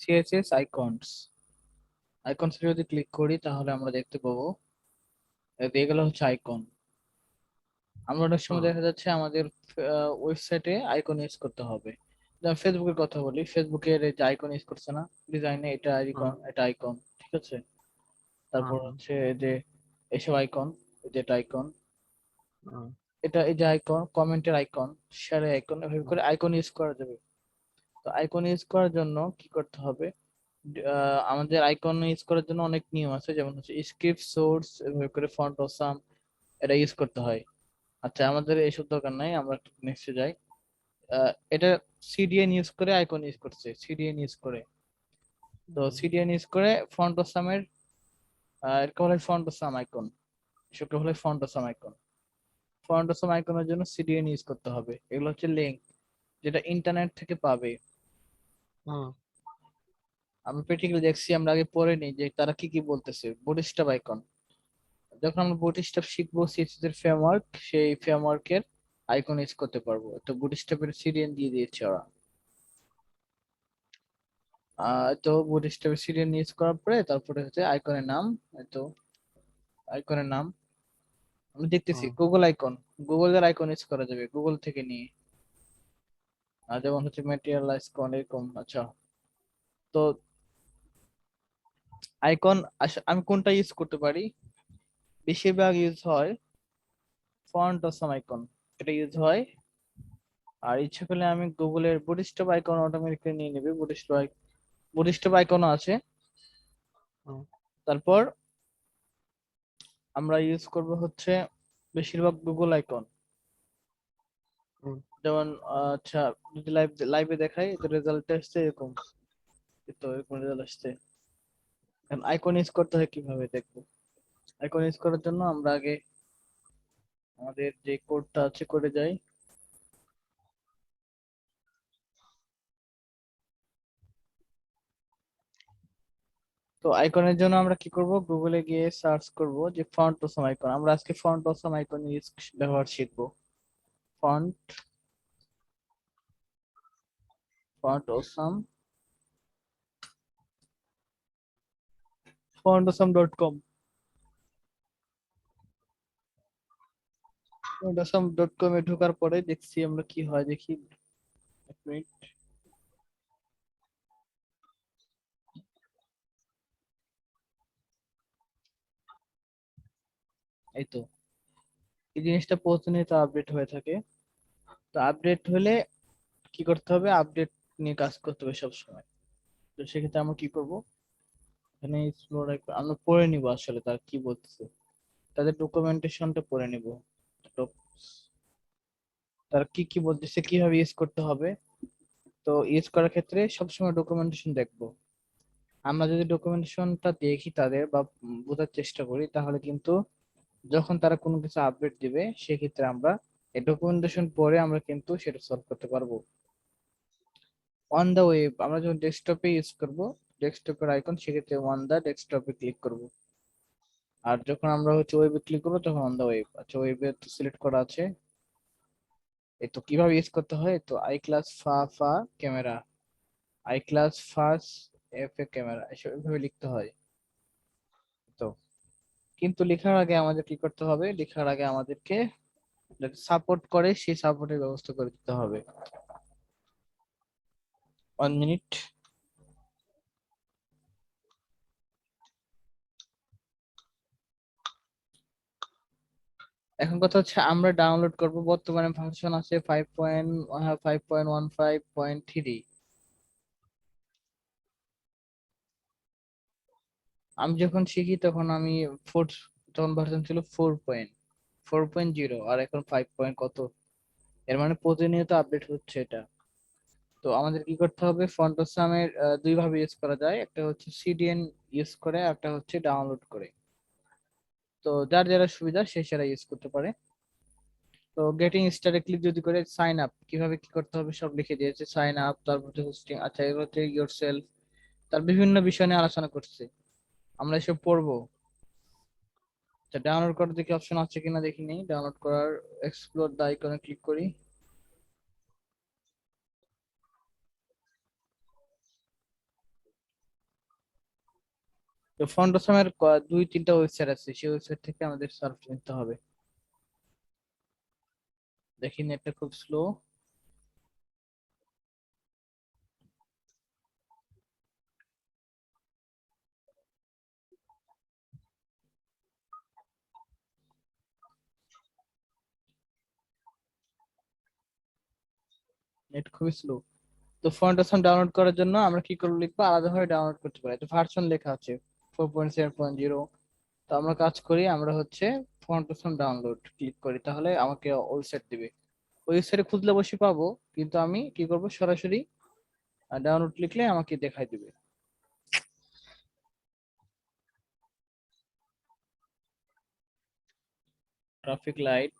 CSS icons. Icons যদি click করি তাহলে আমরা দেখতে পাবো এগুলো হচ্ছে আইকন। আমরা অনেক সময় দেখা যাচ্ছে আমাদের ওয়েবসাইটে আইকন ইউজ করতে হবে। যেমন ফেসবুকের কথা বলি, ফেসবুকের এই যে আইকন ইউজ করছে না ডিজাইনে, এটা আইকন, এটা আইকন, ঠিক আছে। তারপর হচ্ছে এই যে এসব আইকন, যেটা আইকন, এটা এই যে আইকন, কমেন্টের আইকন, শেয়ারের আইকন, এভাবে করে আইকন ইউজ করা যাবে। তো আইকন ইউজ করার জন্য কি করতে হবে, আমাদের আইকন ইউজ করার জন্য অনেক নিয়ম আছে, যেমন হচ্ছে স্ক্রিপ্ট, সোর্স, এভাবে করে ফন্ট অসাম, এটা ইউজ করতে হয়। আচ্ছা, আমাদের এইসব দরকার নাই, আমরা নেক্সটে যাই। এটা সিডিএন ইউজ করে আইকন ইউজ করছে, সিডিএন ইউজ করে। তো সিডিএন ইউজ করে ফন্ট অসামের, এরকম হলে ফন্ট অসাম আইকন, এসবকে হলে font awesome icon. Font awesome আইকনের জন্য সিডিএন ইউজ করতে হবে। এগুলো হচ্ছে লিঙ্ক, যেটা ইন্টারনেট থেকে পাবে। আমি প্র্যাকটিক্যালি দেখছি, আমরা আগে পড়ে নিই যে তারা কি কি বলতেছে। বুটস্ট্র্যাপ আইকন, যখন আমরা বুটস্ট্র্যাপ শিখবো, সিএসএস এর ফ্রেমওয়ার্ক, সেই ফ্রেমওয়ার্কের আইকন ইউজ করতে পারবো। তো বুটস্ট্র্যাপের সিডিএন দিয়ে দিয়েছে ওরা। তো বুটস্ট্র্যাপের সিডিএন ইউজ করার পরে তারপরে হচ্ছে আইকনের নাম। তো আইকনের নাম আমি দেখতেছি গুগল আইকন, গুগলের আইকন ইউজ করা যাবে গুগল থেকে নিয়ে। যেমন হচ্ছে ম্যাটেরিয়াল আইকন, এরকম। আচ্ছা, তো আইকন আমি কোনটা ইউজ করতে পারি? বেশিরভাগ ইউজ হয় ফন্ট অসাম আইকন, এটা ইউজ হয়। আর ইচ্ছা করলে আমি গুগলের বুটস্ট্র্যাপ আইকন অটোমেটিক্যালি নিয়ে নেবে। বুটস্ট্র্যাপ আইকনও আছে। তারপর আমরা ইউজ করব হচ্ছে বেশিরভাগ গুগল আইকন। যেমন আচ্ছা, যদি লাইভে দেখাই, তো রেজাল্ট আসছে এরকম, তো এরকম রেজাল্ট আসছে। এখন আইকন ইউজ করতে হয় কিভাবে দেখবো। আইকন ইউজ করার জন্য আমরা আগে আমাদের যে কোডটা আছে করে যাই। তো আইকনের জন্য আমরা কি করব, গুগলে গিয়ে সার্চ করব যে ফন্ট অসাম আইকন। আমরা আজকে ফন্ট অসাম আইকন ইউজ ব্যবহার শিখবো। Font font awesome fondawesome.com, fondawesome.com এ ঢোকার পরে দেখছি আমরা কি হয়, দেখি এক মিনিট। এই তো, এই জিনিসটা প্রতিনিয়ত আপডেট হয়ে থাকে। তো আপডেট হলে কি করতে হবে, আপডেট নিয়ে কাজ করতে হবে সবসময়। তো সেক্ষেত্রে আমরা কি করব, এখানে আমরা পড়ে নিব আসলে তার কি বলতেছে, তাদের ডকুমেন্টেশনটা পড়ে নিব। তার কি কি বলতেছে, কিভাবে ইউজ করতে হবে। তো ইউজ করার ক্ষেত্রে সবসময় ডকুমেন্টেশন দেখবো। আমরা যদি ডকুমেন্টেশনটা দেখি তাদের বা বোঝার চেষ্টা করি, তাহলে কিন্তু যখন তারা কোনো কিছু আপডেট দিবে সেক্ষেত্রে আমরা এই ডকুমেন্টেশন পড়ে আমরা কিন্তু সেটা সলভ করতে পারবো। অন দা ওয়েব, আমরা যখন ডেস্কটপে ইউজ করব, ডেস্কটপের আইকন, সেক্ষেত্রে অন দা ডেস্কটপে ক্লিক করব। আর যখন আমরা হচ্ছে ওয়েবে ক্লিক করবো তখন অন দা ওয়েব। আচ্ছা, ওয়েবে তো সিলেক্ট করা আছে। এই তো কিভাবে ইউজ করতে হয়, তো I class fa fa camera, I class fas F A camera, এসব এভাবে লিখতে হয়। তো কিন্তু লেখার আগে আমাদের কি করতে হবে, লেখার আগে আমাদেরকে সাপোর্ট করে সেই সাপোর্টের ব্যবস্থা করে দিতে হবে। 1 মিনিট। এখন কথা হচ্ছে আমরা ডাউনলোড করব, বর্তমানে ভার্সন আছে 5.15.3। আমি যখন শিখি তখন আমি ফোর, তখন ভার্সন ছিল 4.4.0, আর এখন 5 কত। এর মানে প্রতিনিয়ত আপডেট হচ্ছে এটা। তো আমাদের কি করতে হবে, ফন্টসামের দুই ভাবে ইউজ করা যায়, একটা হচ্ছে সিডিএন ইউজ করে, একটা হচ্ছে ডাউনলোড করে। তো যার যারা সুবিধা সে সেরা ইউজ করতে পারে। তো গেটিং স্টার্টে ক্লিক যদি করে, সাইন আপ কিভাবে কি করতে হবে সব লিখে দিয়েছে। সাইন আপ, তারপর হোস্টিং, আচ্ছা এগুলো হচ্ছে ইয়োর সেলফ, তার বিভিন্ন বিষয় নিয়ে আলোচনা করছে, আমরা এসব পড়বো। আচ্ছা, ডাউনলোড করার দেখি অপশন আছে কিনা, দেখি নেই। ডাউনলোড করার, এক্সপ্লোর দা আইকনে ক্লিক করি। তো ফন্ডোসামের 2-3টা ওয়েবসাইট আছে, সেই ওয়েবসাইট থেকে আমাদের সার্চ নিতে হবে। দেখি নেটটা খুব স্লো। নেট খুবই স্লো। তো ফন্ডোসাম ডাউনলোড করার জন্য আমরা কি করে লিখবো, আলাদাভাবে ডাউনলোড করতে পারি। তো ভার্সন লেখা আছে 4.7.0। তো আমরা কাজ করি, আমরা হচ্ছে ফন্ডোসাম ডাউনলোড ক্লিক করি, তাহলে আমাকে ওয়েবসাইট দিবে। ওয়েবসাইটে খুঁজলে অবশ্যই পাবো, কিন্তু আমি কি করব, সরাসরি ডাউনলোড লিখলে আমাকে দেখাই দিবে। ট্রাফিক লাইট,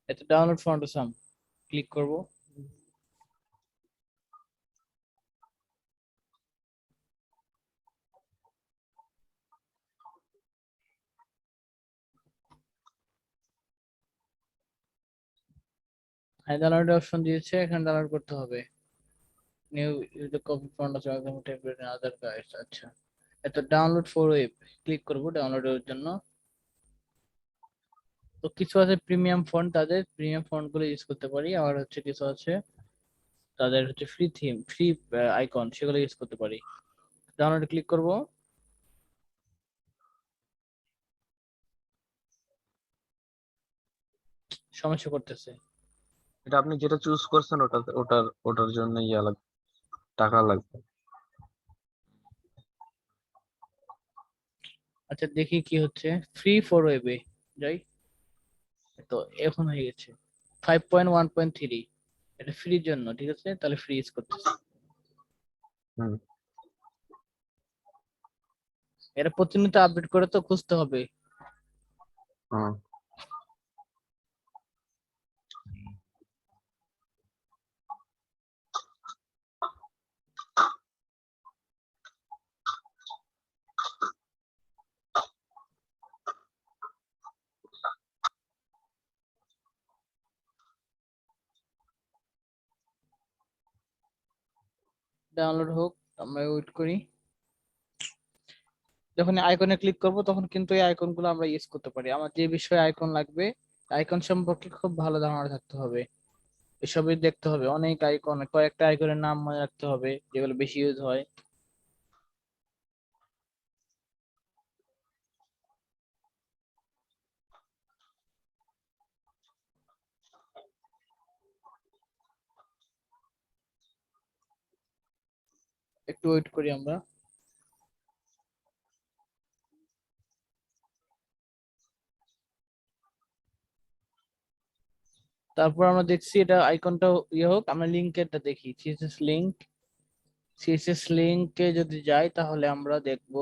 এতে ডাউনলোড ফন্ডোসাম ক্লিক করব। হ্যাঁ, ডাউনলোড অপশন দিয়েছে, এখানে ডাউনলোড করতে হবে। নিউ ইউজ দ্য কপি ফন্ডোসাম একদম টেমপ্লেট এন্ড আদার গাইডস। আচ্ছা, এত ডাউনলোড ফর ওয়েব ক্লিক করব ডাউনলোডের জন্য। তো কিছু আছে প্রিমিয়াম ফন্ট, তাদের প্রিমিয়াম ফন্ট গুলো ইউজ করতে পারি, আর হচ্ছে কিছু আছে তাদের হচ্ছে ফ্রি থিম, ফ্রি আইকন, সেগুলো ইউজ করতে পারি। ডাউনলোড ক্লিক করব। সমস্যা করতেছে। এটা আপনি যেটা চুজ করছেন ওটার জন্য লাগবে, টাকা লাগবে। আচ্ছা দেখি কি হচ্ছে, ফ্রি ফর ওয়েবে যাই। তো এখন হয়ে গেছে 5.1.3, এটা ফ্রির জন্য, ঠিক আছে, তাহলে ফ্রি ইউজ করতেছি। হুম। এটা প্রতিনিয়ত আপডেট করে তো খুঁজতে হবে। হুম। ডাউনলোড হোক, আমরা ওয়েট করি। যখন আইকনে ক্লিক করব তখন কিন্তু এই আইকন গুলো আমরা ইউজ করতে পারি। আমার যে বিষয়ে আইকন লাগবে, আইকন সম্পর্কে খুব ভালো ধারণা থাকতে হবে, এসবই দেখতে হবে। অনেক আইকন, কয়েকটা আইকনের নাম মনে রাখতে হবে যেগুলো বেশি ইউজ হয়। একটু ওয়েট করি আমরা। তারপর আমরা দেখছি এটা আইকনটা ইয়ে হোক, আমরা লিঙ্কেরটা দেখি, সিএসএস লিঙ্ক। সিএসএস লিঙ্কে যদি যাই তাহলে আমরা দেখব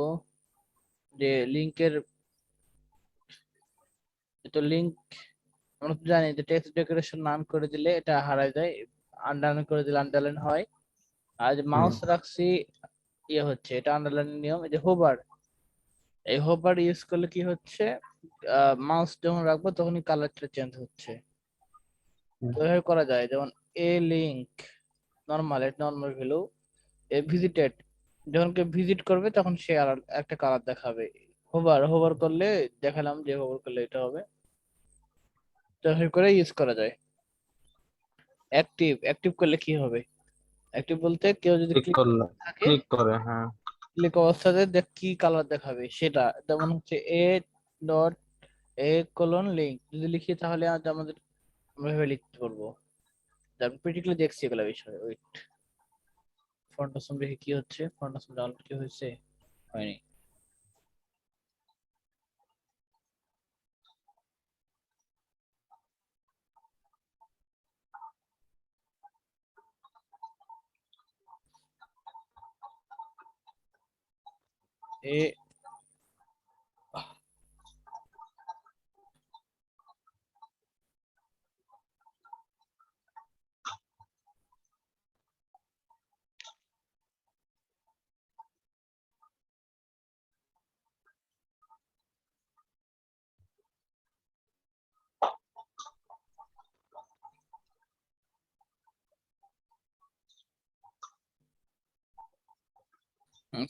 যে লিঙ্কের, তো লিঙ্ক আমরা তো জানি যে টেক্সট ডেকোরেশন নাম করে দিলে এটা হারায় যায়, আন্ডারলাইন করে দিলে আন্ডারলাইন হয়। আর যে হুম। মাউস রাখছি ইয়ে হচ্ছে, এটা আন্ডারলাইন নিয়ম। এই যে হোভার, এই হোভার ইউজ করলে কি হচ্ছে, মাউস যখন রাখবো তখনই কালারটা চেঞ্জ হচ্ছে। হুম। তো এভাবে করা যায়, যেমন এ লিঙ্ক নর্মাল, এটা নর্মাল ভ্যালু। এ ভিজিটেড, যখন কেউ ভিজিট করবে তখন সে আর একটা কালার দেখাবে। হোভার হোভার করলে দেখালাম যে হোভার করলে এটা হবে। তো এভাবে করে ইউজ করা যায়। অ্যাক্টিভ, অ্যাক্টিভ করলে কি হবে, অ্যাক্টিভ বলতে কেউ যদি ক্লিক ক্লিক করলে, থাকে, ক্লিক করে, হ্যাঁ। ক্লিক অবস্থাতে দেখ কি কালার দেখাবে সেটা, যেমন হচ্ছে A dot A colon link যদি লিখি তাহলে আজ আমাদের আমরা এভাবে লিখতে পারবো। তারপর প্রিটিকলি দেখছি এগুলো বিষয়। ওয়েট, ফন্ট অসম দেখে কি হচ্ছে, ফন্ট অসম ডাউনলোড কি হয়েছে, হয়নি। এ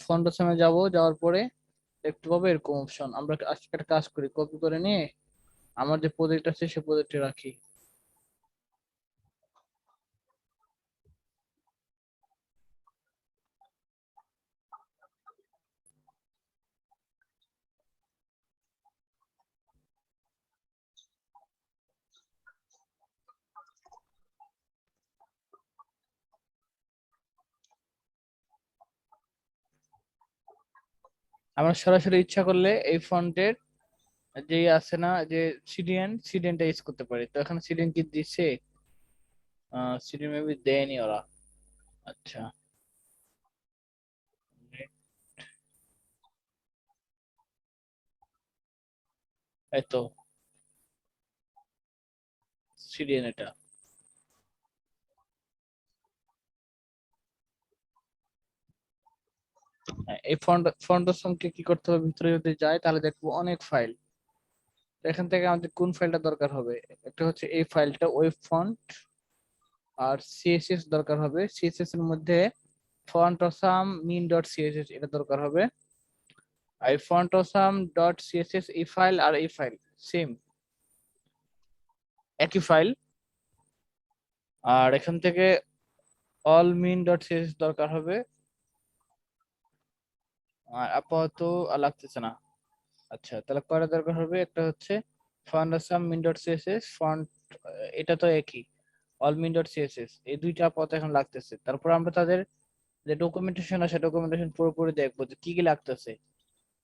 ফন্ট অপশনে যাব, যাওয়ার পরে দেখতে পাবো এরকম অপশন। আমরা আজকে একটা কাজ করি, কপি করে নিয়ে আমার যে প্রজেক্ট আছে সে প্রজেক্টে রাখি। আমরা সরাসরি ইচ্ছা করলে এই ফন্টের যে আছে না যে সিডিএনটা ইউজ করতে পারি। তো এখানে সিডিএন কি দিচ্ছে? সিডিএন মেবি দেয়নি ওরা। আচ্ছা, এই তো সিডিএন এটা। হ্যাঁ, এই ফন্টের সঙ্গে কি করতে হবে, ভিতরে যদি যায় তাহলে দেখবো অনেক ফাইল। তো এখান থেকে আমাদের কোন ফাইলটা দরকার হবে? একটা হচ্ছে এই ফাইলটা, ওয়েব ফন্ট। আর সিএসএস দরকার হবে, সিএসএস এর মধ্যে ফন্ট অসাম মিন ডট সিএসএস এটা দরকার হবে। এই ফন্ট অসাম ডট সিএসএস এই ফাইল আর এই ফাইল সেম, একই ফাইল। আর এখান থেকে অল মিন ডট সিএসএস দরকার হবে। আর আপাতত আর লাগতেছে না। আচ্ছা, তাহলে কয়টা দরকার হবে? একটা হচ্ছে ফন্ট আসাম মিন ডট সিএসএস ফন্ট, এটা তো একই, অল মিন ডট সিএসএস, এই দুইটা আপাতত এখন লাগতেছে। তারপর আমরা তাদের যে ডকুমেন্টেশন আছে ডকুমেন্টেশন পুরোপুরি দেখবো যে কি কি লাগতেছে।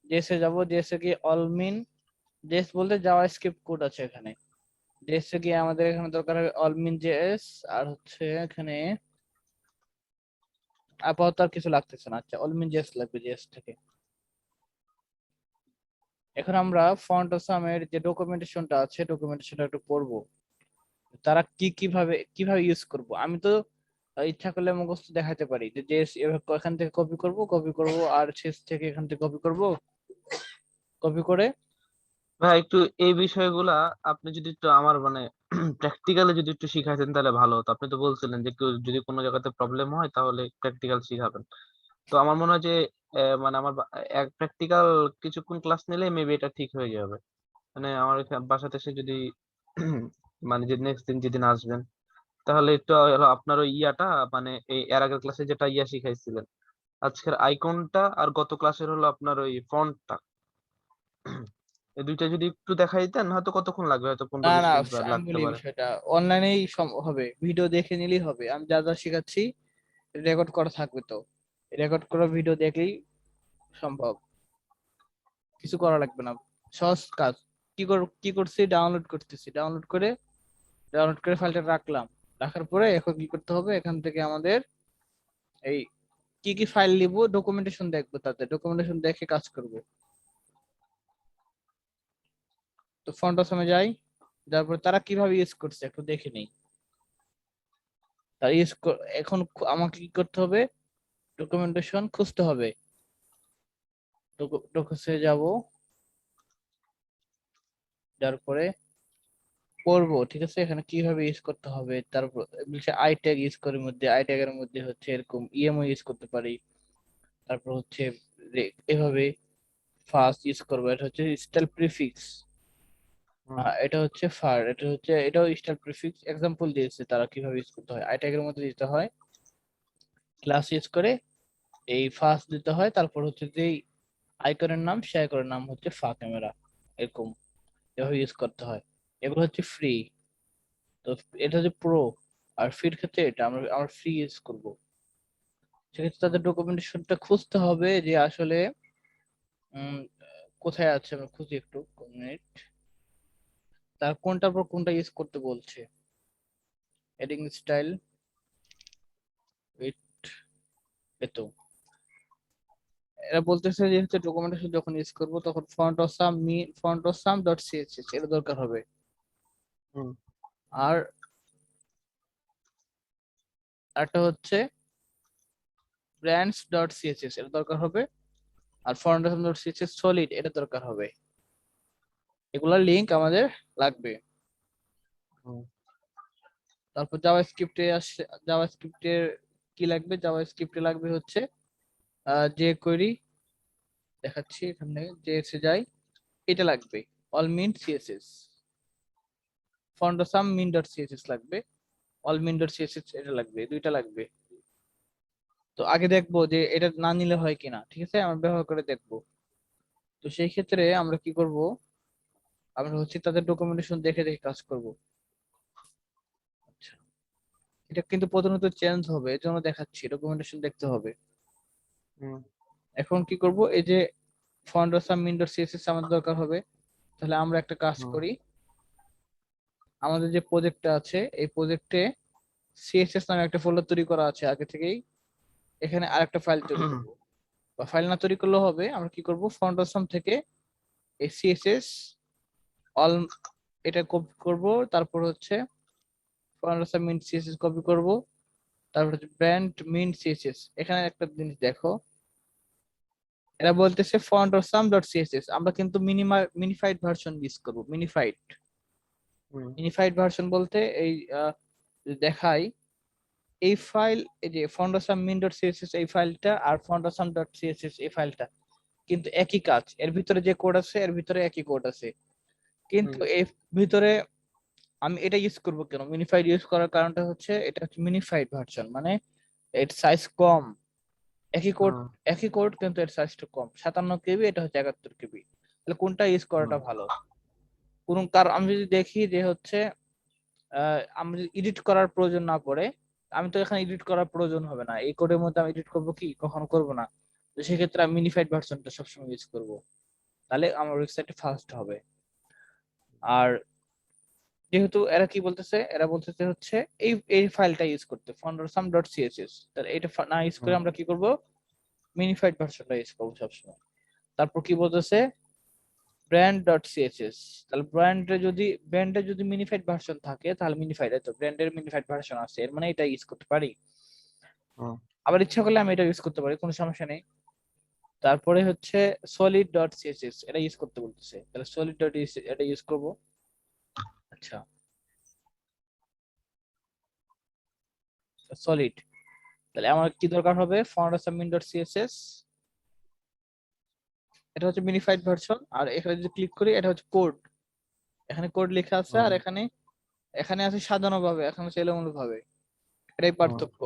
জেএসএ যাবো, জেএসএ গিয়ে অল মিন, জেএস বলতে জাভাস্ক্রিপ্ট কোড আছে এখানে। জেএসএ গিয়ে আমাদের এখানে দরকার হবে অল মিন জেএস। আর হচ্ছে এখানে আপাতত আর কিছু লাগতেছে না। আচ্ছা, অল মিন জেএস লাগবে জেএস থেকে। এখন আমরা ফন্ট আসামের যে ডকুমেন্টেশনটা আছে ডকুমেন্টেশনটা একটু পড়বো, তারা কিভাবে কিভাবে ইউজ করব। আমি তো ইচ্ছা করলে মুখস্থ দেখাতে পারি যে এখান থেকে কপি করব আর শেষ থেকে এখান থেকে কপি করব, কপি করে ভাই একটু এই বিষয়গুলা আপনি যদি একটু আমার মানে প্র্যাকটিক্যালি যদি একটু শিখাইতেন তাহলে ভালো হতো। আপনি তো বলছিলেন যে কেউ যদি কোনো জায়গাতে প্রবলেম হয় তাহলে প্র্যাকটিক্যাল শিখাবেন। তো আমার মনে হয় যে মানে আমার এক প্র্যাকটিক্যাল কিছুক্ষণ ক্লাস নিলে মেবি এটা ঠিক হয়ে যাবে। মানে আমার বাসাতে এসে যদি মানে যে নেক্সট দিন যেদিন আসবেন তাহলে একটু হলো আপনার ওই ইয়াটা মানে এই এর আগের ক্লাসে যেটা ইয়া শিখাইছিলেন, আজকের আইকনটা আর গত ক্লাসের হলো আপনার ওই ফন্টটা, এই দুইটা যদি একটু দেখাই দিতেন হয়তো কতক্ষণ লাগবে, হয়তো না 15-20 না, মিনিট আমি লাগতে বলি পারে। বিষয়টা অনলাইনেই হবে, ভিডিও দেখে নিলেই হবে। আমি যা যা শেখাচ্ছি রেকর্ড করা থাকবে, তো রেকর্ড করা ভিডিও দেখলেই সম্ভব, কিছু করা লাগবে না। সহজ কাজ। কি করছি, ডাউনলোড করে ফাইলটা রাখলাম। রাখার পরে এখন কি করতে হবে, এখান থেকে আমাদের এই কি কি ফাইল নিব ডকুমেন্টেশন দেখবো, তাতে ডকুমেন্টেশন দেখে কাজ করব। তো ফন্ট অসমে যাই, তারপর তারা কিভাবে ইউজ করছে একটু দেখে নেই। তারা এখন আমাকে কি করতে হবে, ডকুমেন্টেশন খুঁজতে হবে। ডকুসে যাব, তারপরে পড়বো, ঠিক আছে, এখানে কিভাবে ইউজ করতে হবে। তারপর আই ট্যাগ ইউজ করার মধ্যে, আই ট্যাগের মধ্যে হচ্ছে এরকম ইএমও ইউজ করতে পারি। তারপর হচ্ছে এভাবে ফার্স্ট ইউজ করবো, এটা হচ্ছে স্টাইল প্রিফিক্স। হুম, এটা হচ্ছে ফার, এটাও স্টাইল প্রিফিক্স এক্সাম্পল দিয়েছে তারা কিভাবে ইউজ করতে হয়। আই ট্যাগের মধ্যে দিতে হয় ক্লাস ইউজ করে, এই ফার্স্ট দিতে হয়, তারপর হচ্ছে যে আইকনের নাম, সে আইকনের নাম হচ্ছে ফা ক্যামেরা, এরকম এভাবে ইউজ করতে হয়। এগুলো হচ্ছে ফ্রি। তো এটা হচ্ছে প্রো। আর ফ্রির ক্ষেত্রে এটা আমরা ফ্রি ইউজ করব। সেক্ষেত্রে তাদের ডকুমেন্টেশনটা খুঁজতে হবে যে আসলে উম কোথায় আছে, আমরা খুঁজি একটু মিনিট। তার কোনটার পর কোনটা ইউজ করতে বলছে। হেডিং স্টাইল, উইথ, এতো এরা বলতেছে যে হচ্ছে ডকুমেন্টেশন যখন ইউজ করব তখন font awesome dot CSS এটা দরকার হবে। হুম, আর একটা হচ্ছে ব্র্যান্ডস ডট সিএসএস এটা দরকার হবে। আর font awesome dot CSS solid এটা দরকার হবে। এগুলার লিংক আমাদের লাগবে। হুম, তারপর জাভাস্ক্রিপ্টে কি লাগবে, জাভাস্ক্রিপ্টে লাগবে হচ্ছে যে কোয়েরি দেখাচ্ছি এখানে, যে এসে যাই, এটা লাগবে all min CSS, fontawesome min dot CSS লাগবে, অল মিন ডট সিএসএস এটা লাগবে, দুইটা লাগবে। তো আগে দেখবো যে এটা না নিলে হয় কিনা, ঠিক আছে, আমরা ব্যবহার করে দেখবো। তো সেই ক্ষেত্রে আমরা কি করব, আমরা হচ্ছে তাদের ডকুমেন্টেশন দেখে দেখে কাজ করব। আচ্ছা, এটা কিন্তু প্রধানত চেঞ্জ হবে, এর জন্য দেখাচ্ছি ডকুমেন্টেশন দেখতে হবে। হুম, এখন কি করব, এই যে ফন্ডসাম মিন ডট সিএসএস আমাদের দরকার হবে। তাহলে আমরা একটা কাজ হুম, করি, আমাদের যে প্রজেক্টটা আছে এই প্রজেক্টে সিএসএস নামে একটা ফোল্ডার তৈরি করা আছে আগে থেকেই, এখানে আরেকটা ফাইল তৈরি করব। বা ফাইল না তৈরি করলেও হবে, আমরা কি করব, ফন্ডসাম থেকে এই সিএসএস অল এটা কপি করব, তারপর হচ্ছে ফন্ডসাম মিন সিএসএস কপি করব, তারপর হচ্ছে ব্র্যান্ড মিন সিএসএস। এখানে একটা জিনিস দেখো, এরা বলতেছে ফন্ডসাম ডট সিএসএস, আমরা কিন্তু মিনিফাইড ভার্সন ইউজ করব। মিনিফাইড হুম, মিনিফাইড ভার্সন বলতে এই দেখাই, এই ফাইল, এই যে ফন্ডাসাম মিন ডট সিএসএস এই ফাইলটা আর ফন্ডাসাম ডট সিএসএস এই ফাইলটা কিন্তু একই কাজ, এর ভিতরে যে কোড আছে এর ভিতরে একই কোড আছে, হুম, কিন্তু এর ভিতরে আমি এটা ইউজ করব কেন, মিনিফাইড ইউজ করার কারণটা হচ্ছে এটা হচ্ছে মিনিফাইড ভার্সন, মানে এর সাইজ কম, একই কোড, হুম, একই কোড কিন্তু এর সাইজটা কম, 57 কেবি, এটা হচ্ছে 71 কেবি। তাহলে কোনটা ইউজ হুম, করাটা ভালো? কোন কারণ আমি যদি দেখি যে হচ্ছে আমি এডিট করার প্রয়োজন না পড়ে, আমি তো এখানে এডিট করার প্রয়োজন হবে না, এই কোডের মধ্যে আমি এডিট করবো কি, কখনো করবো না। তো সেক্ষেত্রে আমি মিনিফাইড ভার্সনটা সবসময় ইউজ করব, তাহলে আমার ওয়েবসাইটটা ফাস্ট হবে। আর যেহেতু এরা কি বলতেছে, এরা বলতেছে হচ্ছে এই এই ফাইলটা ইউজ করতে ফন্ডারসাম ডট সিএসএস, তাহলে এটা না ইউজ করে হুম, আমরা কি করব, মিনিফাইড ভার্সনটা ইউজ করবো সবসময়। তারপর কি বলতেছে, ব্র্যান্ড ডট সিএসএস, তাহলে ব্র্যান্ডে যদি মিনিফাইড ভার্সন থাকে তাহলে মিনিফাইড, তো ব্র্যান্ডের মিনিফাইড ভার্সন আছে, এর মানে এটা ইউজ করতে পারি। হুম, আবার ইচ্ছা করলে আমি এটা ইউজ করতে পারি, কোনো সমস্যা নেই। তারপরে হচ্ছে সলিড ডট সিএসএস, এটা ইউজ করতে বলতেছে, তাহলে সলিড ডট এটা ইউজ করব। আচ্ছা, সলিড, তাহলে আমার কি দরকার হবে, ফাউন্ডেশন ডট সিএসএস, এটা হচ্ছে মিনিফাইড ভার্সন, আর এখানে যদি ক্লিক করি এটা হচ্ছে কোড, এখানে কোড লেখা আছে, আর হুম, এখানে এখানে আছে সাজানো ভাবে, এখানে আছে এলোমেলো ভাবে, এটাই হুম, পার্থক্য।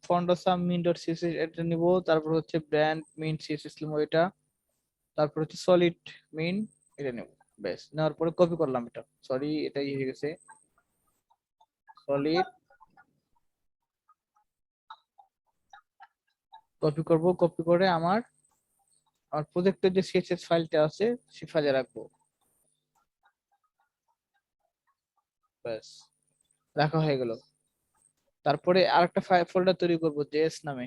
ফাউন্ডেশন মিন ডট সিএসএস এটা নিব, তারপর হচ্ছে ব্র্যান্ড মিন সিএসএস নিব এটা, তারপর হচ্ছে সলিড মিন এটা নেব। বেশ, নেওয়ার পরে কপি করলাম, এটা সরি এটাই হয়ে গেছে, সলিড কপি করব, কপি করে আমার আমার প্রজেক্টের যে সিএসএস ফাইলটা আছে সেই ফাইলে রাখবো। ব্যাস, রাখা হয়ে গেল। তারপরে আরেকটা ফোল্ডার তৈরি করব জেএস নামে,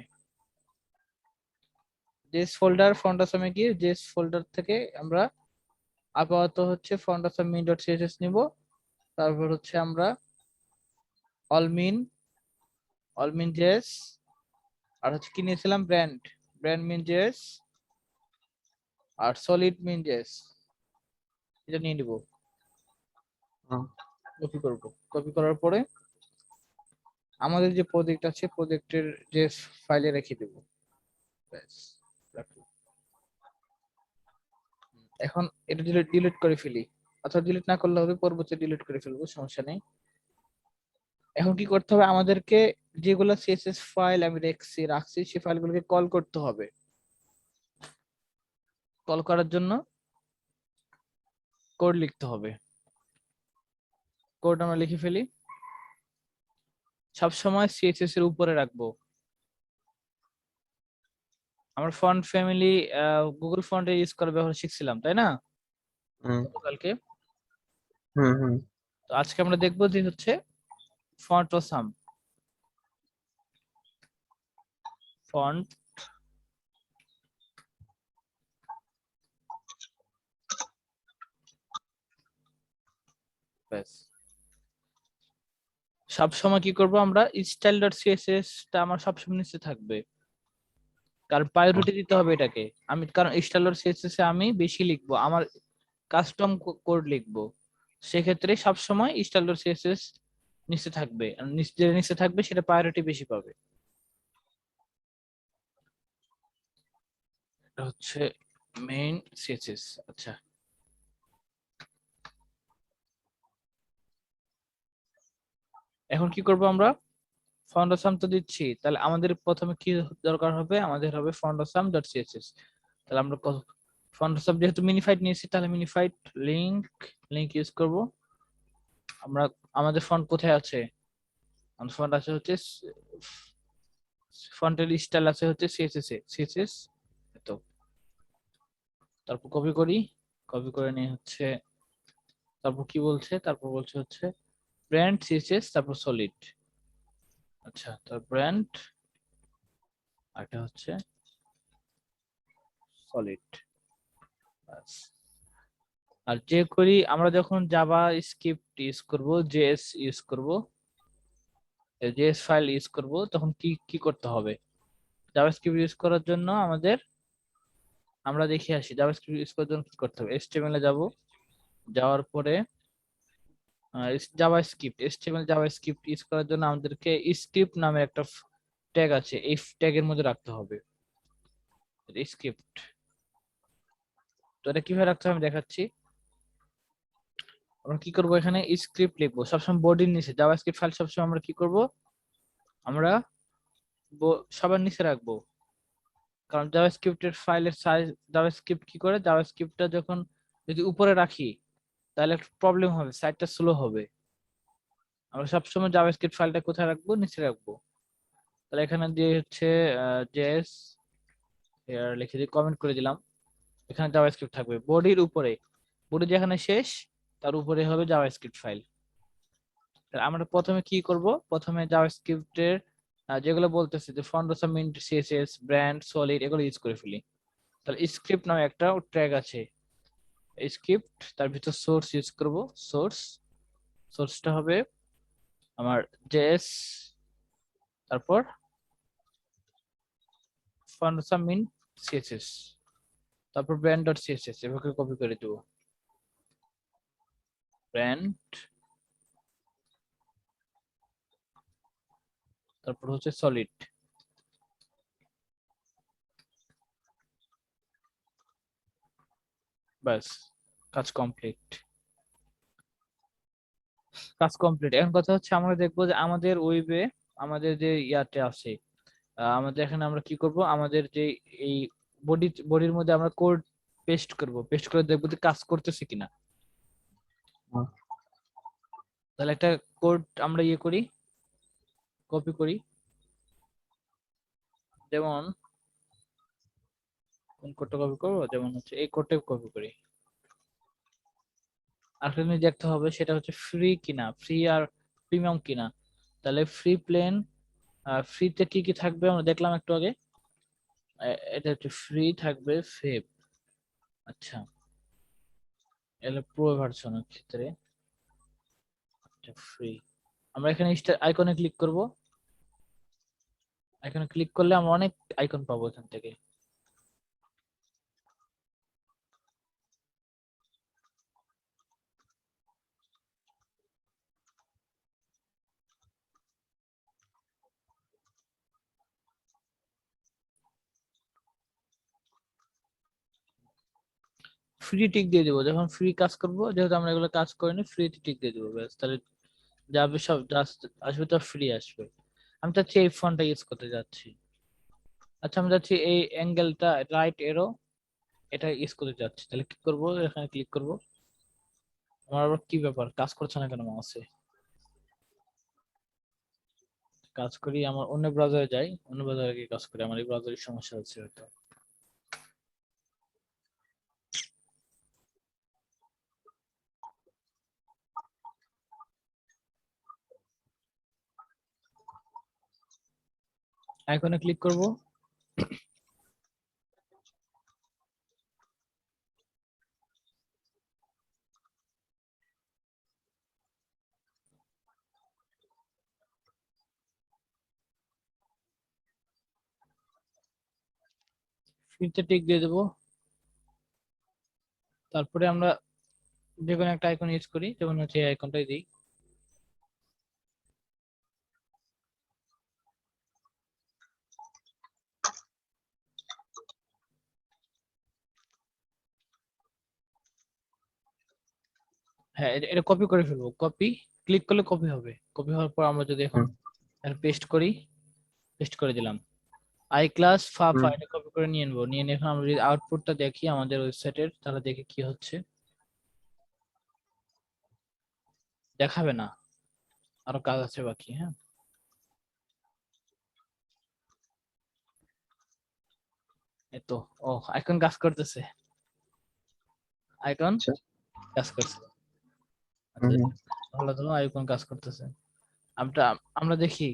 জেএস ফোল্ডার, ফন্ডাসামে গিয়ে জেএস ফোল্ডার থেকে আমরা আপাতত হচ্ছে ফন্ডাসাম মিন ডট সিএসএস নিব, তারপর হচ্ছে আমরা অলমিন অলমিন জেএস, আর হচ্ছে কি নিয়েছিলাম, ব্র্যান্ড ব্র্যান্ড মিন জেএস, আর সলিড মিন জেএস, এটা নিয়ে নিব, হুম, কপি করব। কপি করার পরে আমাদের যে প্রজেক্ট আছে প্রজেক্টের যে ফাইলে রেখে দেব। ব্যাস, রাখলাম। এখন এটা ডিলিট ডিলিট করে ফেলি, অথবা ডিলিট না করলে হবে, পরবর্তী ডিলিট করে ফেলবো, সমস্যা নেই। এখন কি করতে হবে আমাদেরকে, যেগুলো সিএসএস ফাইল আমি রাখছি সেই ফাইলগুলোকে কল করতে হবে। কল করার জন্য কোড লিখতে হবে, কোড আমরা লিখে ফেলি, সব সময় সিএসএস এর উপরে রাখবো। আমরা ফন্ট ফ্যামিলি গুগল ফন্টে ইউজ করার ব্যবহার শিখছিলাম, তাই না, হুম, গতকালকে? হুম, হুম, তো আজকে আমরা দেখবো যে হচ্ছে ফন্ট ও সাম, ফন্ট, ব্যাস। সব সময় কি করব আমরা, স্টাইল ডট সিএসএস টা আমার সবসময় নিচে থাকবে, কারণ প্রায়োরিটি দিতে হবে এটাকে। আমি কারণ স্টাইল ডট সিএসএস এ আমি বেশি লিখবো, আমার কাস্টম কোড লিখবো, সেক্ষেত্রে সব সময় স্টাইল ডট সিএসএস নিচে থাকবে, আর যেটা নিচে থাকবে সেটা প্রায়োরিটি বেশি পাবে। এটা হচ্ছে মেইন সিএসএস। আচ্ছা, এখন কি করব আমরা? ফাউন্ডাসাম তো দিচ্ছি, তাহলে আমাদের প্রথমে কি দরকার হবে? আমাদের হবে ফাউন্ডাসাম ডট সিএসএস। তাহলে আমরা ফাউন্ডাসাম যেহেতু মিনিফাইড নিয়েছি, তাহলে মিনিফাইড লিংক লিংক ইউজ করব আমরা। আমাদের ফন্ট কোথায় আছে? আমাদের ফন্ট আছে হচ্ছে ফন্টের স্টাইল আছে হচ্ছে সিএসএস এ, সিএসএস তো। তারপর কপি করি, কপি করে নিয়ে হচ্ছে, তারপর কি বলছে? তারপর বলছে হচ্ছে ব্র্যান্ড সিএসএস, তারপর সলিড। আচ্ছা, তার ব্র্যান্ড আর এটা হচ্ছে সলিড। আর যে করি আমরা যখন জাভা স্ক্রিপ্ট ইউজ করব, জেএস ইউজ করব, জেএস ফাইল ইউজ করব, তখন কি কি করতে হবে? জাভাস্ক্রিপ্ট ইউজ করার জন্য আমাদের, আমরা দেখে আসি জাভাস্ক্রিপ্ট ইউজ করার জন্য কি করতে হবে। এইচটিএমএল এ যাব, যাওয়ার পরে জাভাস্ক্রিপ্ট, এইচটিএমএল জাভাস্ক্রিপ্ট ইউজ করার জন্য আমাদেরকে স্ক্রিপ্ট নামে একটা ট্যাগ আছে, এই ট্যাগের মধ্যে রাখতে হবে স্ক্রিপ্ট। তো এটা কিভাবে রাখতে হবে আমি দেখাচ্ছি। আমরা কি করব? এখানে স্ক্রিপ্ট লিখবো সবসময় বডির নিচে। জাভাস্ক্রিপ্ট ফাইল সবসময় আমরা কি করব? আমরা সবার নিচে রাখবো, কারণ জাভাস্ক্রিপ্টের ফাইলের সাইজ, জাভাস্ক্রিপ্ট কি করে, জাভাস্ক্রিপ্টটা যখন যদি উপরে রাখি তাহলে একটা প্রবলেম হবে, সাইটটা স্লো হবে। আমরা সবসময় জাভাস্ক্রিপ্ট ফাইলটা কোথায় রাখবো? নিচে রাখবো। তাহলে এখানে দিয়ে হচ্ছে জেএস লিখে দিয়ে কমেন্ট করে দিলাম, এখানে জাভাস্ক্রিপ্ট থাকবে বডির উপরে। বডি যেখানে শেষ তার উপরে হবে জাভাস্ক্রিপ্ট ফাইল। আমরা প্রথমে কি করব? প্রথমে জাভাস্ক্রিপ্টের যেগুলো বলতেছে যে ফন্ডাসাম, সিএসএস, ব্র্যান্ড, সলিড, এগুলো ইউজ করে ফেলি। তাহলে স্ক্রিপ্ট নামে একটা ট্যাগ আছে, স্ক্রিপ্ট, তার ভিতর সোর্স ইউজ করব। সোর্স, সোর্সটা হবে আমার জেএস, তারপর ফান্ডাসাম ইন সিএসএস, তারপর ব্র্যান্ড ডট সিএসএস, এভাবে কপি করে দেবো। ব্র্যান্ড, তারপর হচ্ছে সলিড। ব্যাস, কাজ কমপ্লিট। কাজ কমপ্লিট। এখন কথা হচ্ছে আমরা দেখবো যে আমাদের ওয়েবে আমাদের যে ইয়াতে আছে, আমাদের এখানে আমরা কি করব? আমাদের যে এই বডির মধ্যে আমরা কোড পেস্ট করব, পেস্ট করে দেখবো যে কাজ করতেছে কিনা। তাহলে একটা কোড আমরা ইয়ে করি, কপি করি। যেমন কোন কোডটা কপি করবো? যেমন হচ্ছে এই কোডটা কপি করি। আরেকটা জিনিস দেখতে হবে, সেটা হচ্ছে ফ্রি কিনা, ফ্রি আর প্রিমিয়াম কিনা। তাহলে ফ্রি প্লেন, ফ্রিতে কি কি থাকবে আমরা দেখলাম একটু আগে। এটা হচ্ছে ফ্রি থাকবে ফেব। আচ্ছা, এলো প্রো ভার্সনের ক্ষেত্রে ফ্রি। আমরা এখানে আইকনে ক্লিক করব। আইকনে ক্লিক করলে আমরা অনেক আইকন পাবো এখান থেকে। ফ্রি টিক দিয়ে দেবো যখন ফ্রি কাজ করব, যেহেতু আমরা এগুলো কাজ করিনি, ফ্রি টিক দিয়ে দেবো ব্যাস। তাহলে যাবে সব, জাস্ট আসবে তো ফ্রি আসবে। আমি চাচ্ছি এই ফন্টটা ইউজ করতে যাচ্ছি। আচ্ছা, আমি যাচ্ছি এই অ্যাঙ্গেলটা রাইট এরো, এটা ইউজ করতে যাচ্ছি। তাহলে কি করব? এখানে ক্লিক করব। আমার আবার কি ব্যাপার, কাজ করছে না কেন মাউসে? কাজ করি, আমার অন্য ব্রাউজারে যাই, অন্য ব্রাউজারে গিয়ে কাজ করি। আমার এই ব্রাউজারের সমস্যা হচ্ছে হয়তো। আইকনে ক্লিক করব। ফ্রিতে টিক দিয়ে দেবো। তারপরে আমরা যে কোনো একটা আইকন ইউজ করি, যেমন হচ্ছে এই আইকনটাই দিই। হ্যাঁ, এটা কপি করে ফেলবো। কপি ক্লিক করলে কপি হবে। কপি হওয়ার পর আমরা যদি এখন পেস্ট করি, পেস্ট করে দিলাম। আই ক্লাস ফাফা এটা কপি করে নিয়ে নেবো। নিয়ে নিয়ে এখন আমরা যদি আউটপুটটা দেখি আমাদের ওয়েবসাইটের, তাহলে দেখি কি হচ্ছে। দেখাবে না, আরো কাজ আছে বাকি। হ্যাঁ, এই তো। ও, আইকন কাজ করতেছে, আইকন আচ্ছা। কাজ করছে। আচ্ছা, ভালো তো, আইকন কাজ করতেছে। আমরা আমরা দেখি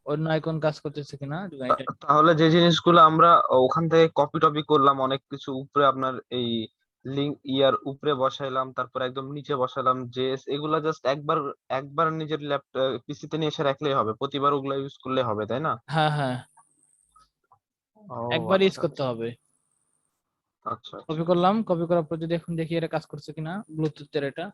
অন্য আইকন কাজ করতেছে কিনা। এটা তাহলে যে জিনিসগুলো আমরা ওখান থেকে কপি টপি করলাম, অনেক কিছু উপরে আপনার এই লিঙ্ক ইয়ার উপরে বসাইলাম, তারপর একদম নিচে বসালাম জেএস, এগুলা জাস্ট একবার একবার নিজের ল্যাপটপ পিসিতে নিয়ে এসে রাখলেই হবে, প্রতিবার ওগুলা ইউজ করলে হবে, তাই না? হ্যাঁ হ্যাঁ, ও একবার ইউজ আচ্ছা করতে আচ্ছা হবে। আচ্ছা আচ্ছা। কপি করলাম, কপি করার পর যদি এখন দেখি এটা কাজ করছে কিনা, ব্লুটুথের এটা।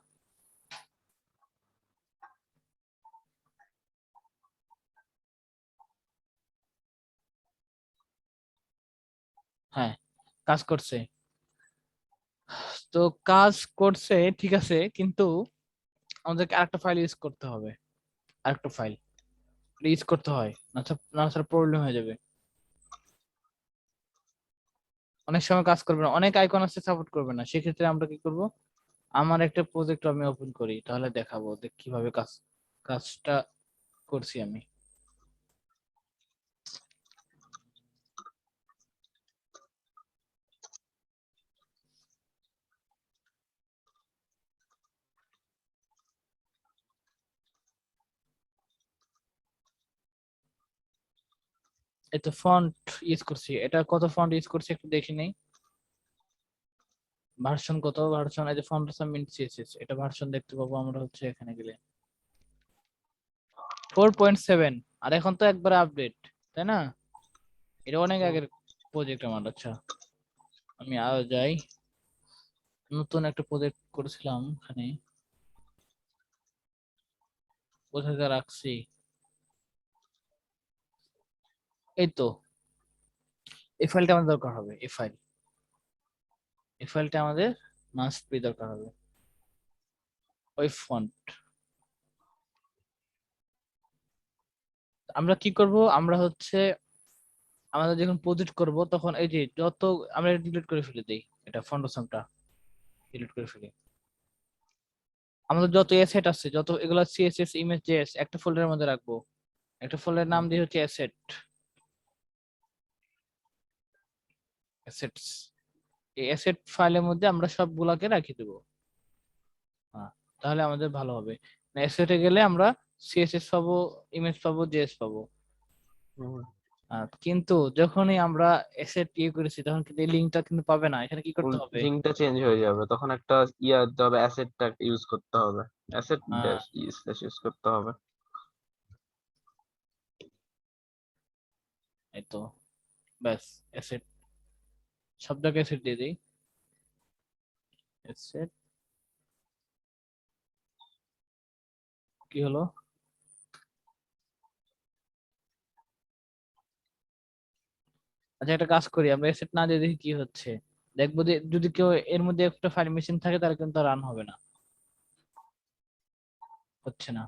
হ্যাঁ, কাজ করছে। তো কাজ করছে ঠিক আছে, কিন্তু আমাদেরকে আরেকটা ফাইল ইউজ করতে হবে। আরেকটা ফাইল ইউজ করতে হয়, না ছাড়া প্রবলেম হয়ে যাবে। অনেক সময় কাজ করবে না, অনেক আইকন আছে সাপোর্ট করবে না। সেক্ষেত্রে আমরা কি করব, আমার একটা প্রজেক্ট আমি ওপেন করি, তাহলে দেখাবো যে কিভাবে কাজটা করছি আমি। এই তো ফন্ট ইউজ করছি। এটা কত ফন্ট ইউজ করছি একটু দেখি নেই। ভার্সন কত, ভার্সন এই যে ফন্ট সাবমিট সিএসএস, এটা ভার্সন দেখতে পাবো আমরা হচ্ছে এখানে গেলে 4.7। আর এখন তো একবার আপডেট, তাই না? এটা অনেক আগের প্রজেক্ট আমার। আচ্ছা, আমি আরো যাই, নতুন একটা প্রজেক্ট করেছিলাম এখানে, কোথায় যা রাখছি। এই তো, এই ফাইলটা আমাদের দরকার হবে। এই ফাইলটা আমাদের মাস্ট বি দরকার হবে। ওই ফন্ট আমরা কি করব, আমরা হচ্ছে আমাদের যখন প্রজেক্ট করব তখন এই যে যত, আমরা ডিলিট করে ফেলে দেই, এটা ফন্ডসামটা ডিলিট করে ফেলি। আমাদের যত অ্যাসেট আছে, যত এগুলা সিএসএস ইমেজ জেএস একটা ফোল্ডারের মধ্যে রাখবো। একটা ফোল্ডারের নাম দিয়ে হচ্ছে অ্যাসেটস। এই অ্যাসেট ফাইলের মধ্যে আমরা সবগুলাকে রাখি দেবো। হ্যাঁ, তাহলে আমাদের ভালো হবে। অ্যাসেটে গেলে আমরা সিএসএস পাবো, ইমেজ পাবো, জেএস পাবো। কিন্তু যখনই আমরা অ্যাসেট করেছি তখন কিন্তু এই লিঙ্কটা কিন্তু পাবে না। এখানে কি করতে হবে, লিঙ্কটা চেঞ্জ হয়ে যাবে, তখন একটা ইয়া দিতে হবে, অ্যাসেটটা ইউজ করতে হবে, অ্যাসেট আহ, ড্যাশ স্ল্যাশ ইউজ করতে হবে। এই তো, ব্যাস, অ্যাসেট শব্দকে অ্যাসেট দিয়ে দিই। অ্যাসেট কি হলো, আচ্ছা একটা কাজ করি, আমরা অ্যাসেট না দিয়ে দেখি কি হচ্ছে। দেখবো যে যদি কেউ এর মধ্যে একটা ফাইল মেশিন থাকে তাহলে কিন্তু রান হবে না, হচ্ছে না।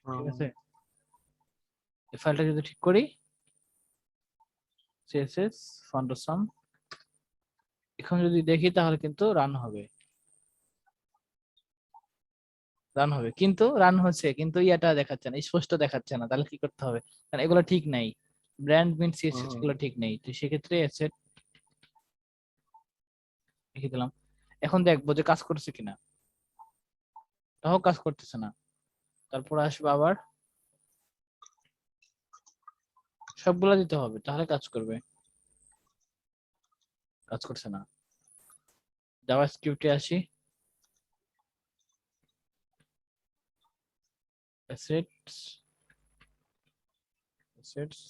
ঠিক আছে, এই ফাইলটা যদি ঠিক করি, সিএসএস ফাউন্ডেশন, এখন যদি দেখি তাহলে কিন্তু রান হবে। রান হবে, কিন্তু রান হচ্ছে, কিন্তু ইয়াটা দেখাচ্ছে না, স্পষ্ট দেখাচ্ছে না। তাহলে কি করতে হবে, কারণ এগুলো ঠিক নাই, ব্র্যান্ড মিন সিএসএস গুলো ঠিক নেই। তো সেক্ষেত্রে অ্যাসেট লিখে দিলাম। এখন দেখবো যে কাজ করছে কিনা, তাও কাজ করতেছে না। তারপর আসবে আবার, সবগুলা দিতে হবে তাহলে কাজ করবে। কাজ করছে না। জাভাস্ক্রিপ্টে আসি, অ্যাসেটস, অ্যাসেটস,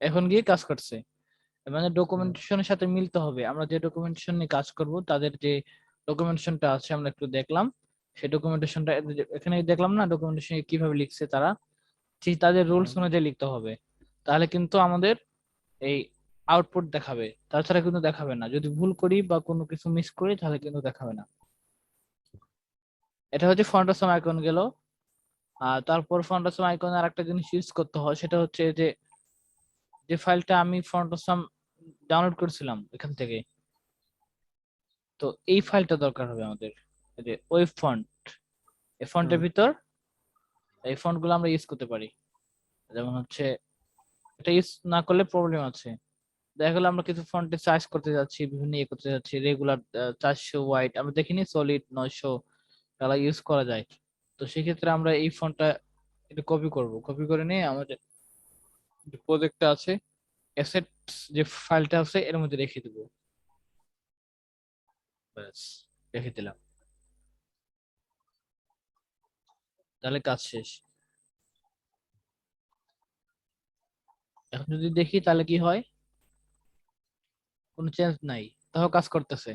এখন গিয়ে কাজ করছে। মানে ডকুমেন্টেশনের সাথে মিলতে হবে। আমরা যে ডকুমেন্টেশন নিয়ে কাজ করব তাদের যে ডকুমেন্টেশনটা আছে আমরা একটু দেখলাম। সেই ডকুমেন্টেশনটা এখানে দেখলাম না, ডকুমেন্টেশন কিভাবে লিখছে তারা, ঠিক তাদের রুলস অনুযায়ী লিখতে হবে। তাহলে কিন্তু আমাদের এই আউটপুট দেখাবে, তাছাড়া কিন্তু দেখাবে না। যদি ভুল করি বা কোনো কিছু মিস করি তাহলে কিন্তু দেখাবে না। এটা হচ্ছে ফন্ট আসাম আইকন গেল। আর তারপর ফন্ট আসাম আইকন আর একটা জিনিস ইউজ করতে হয়, সেটা হচ্ছে যে যে ফাইলটা আমি ফন্ট আসাম ডাউনলোড করেছিলাম এখান থেকে, তো এই ফাইলটা দরকার হবে আমাদের, এই যে ওয়েব ফন্ট। এই ফন্টের ভিতর এই ফন্ট গুলো আমরা ইউজ করতে পারি। যেমন হচ্ছে এটা ইউজ না করলে প্রবলেম আছে। দেখা গেলো আমরা কিছু ফন্টে চার্জ করতে যাচ্ছি, বিভিন্ন ইয়ে করতে যাচ্ছি, রেগুলার 400 হোয়াইট আমরা দেখিনি, সলিড 900 কালার ইউজ করা যায়। তো সেক্ষেত্রে আমরা এই ফন্টটা একটু কপি করব, কপি করে নিয়ে আমাদের যে প্রজেক্টটা আছে, অ্যাসেটস যে ফাইলটা আছে এর মধ্যে রেখে দিব। ব্যাস, রেখে দিলাম, তাহলে কাজ শেষ। এখন যদি দেখি তাহলে কি হয়, কোনো চেঞ্জ নাই, তাও কাজ করতেছে।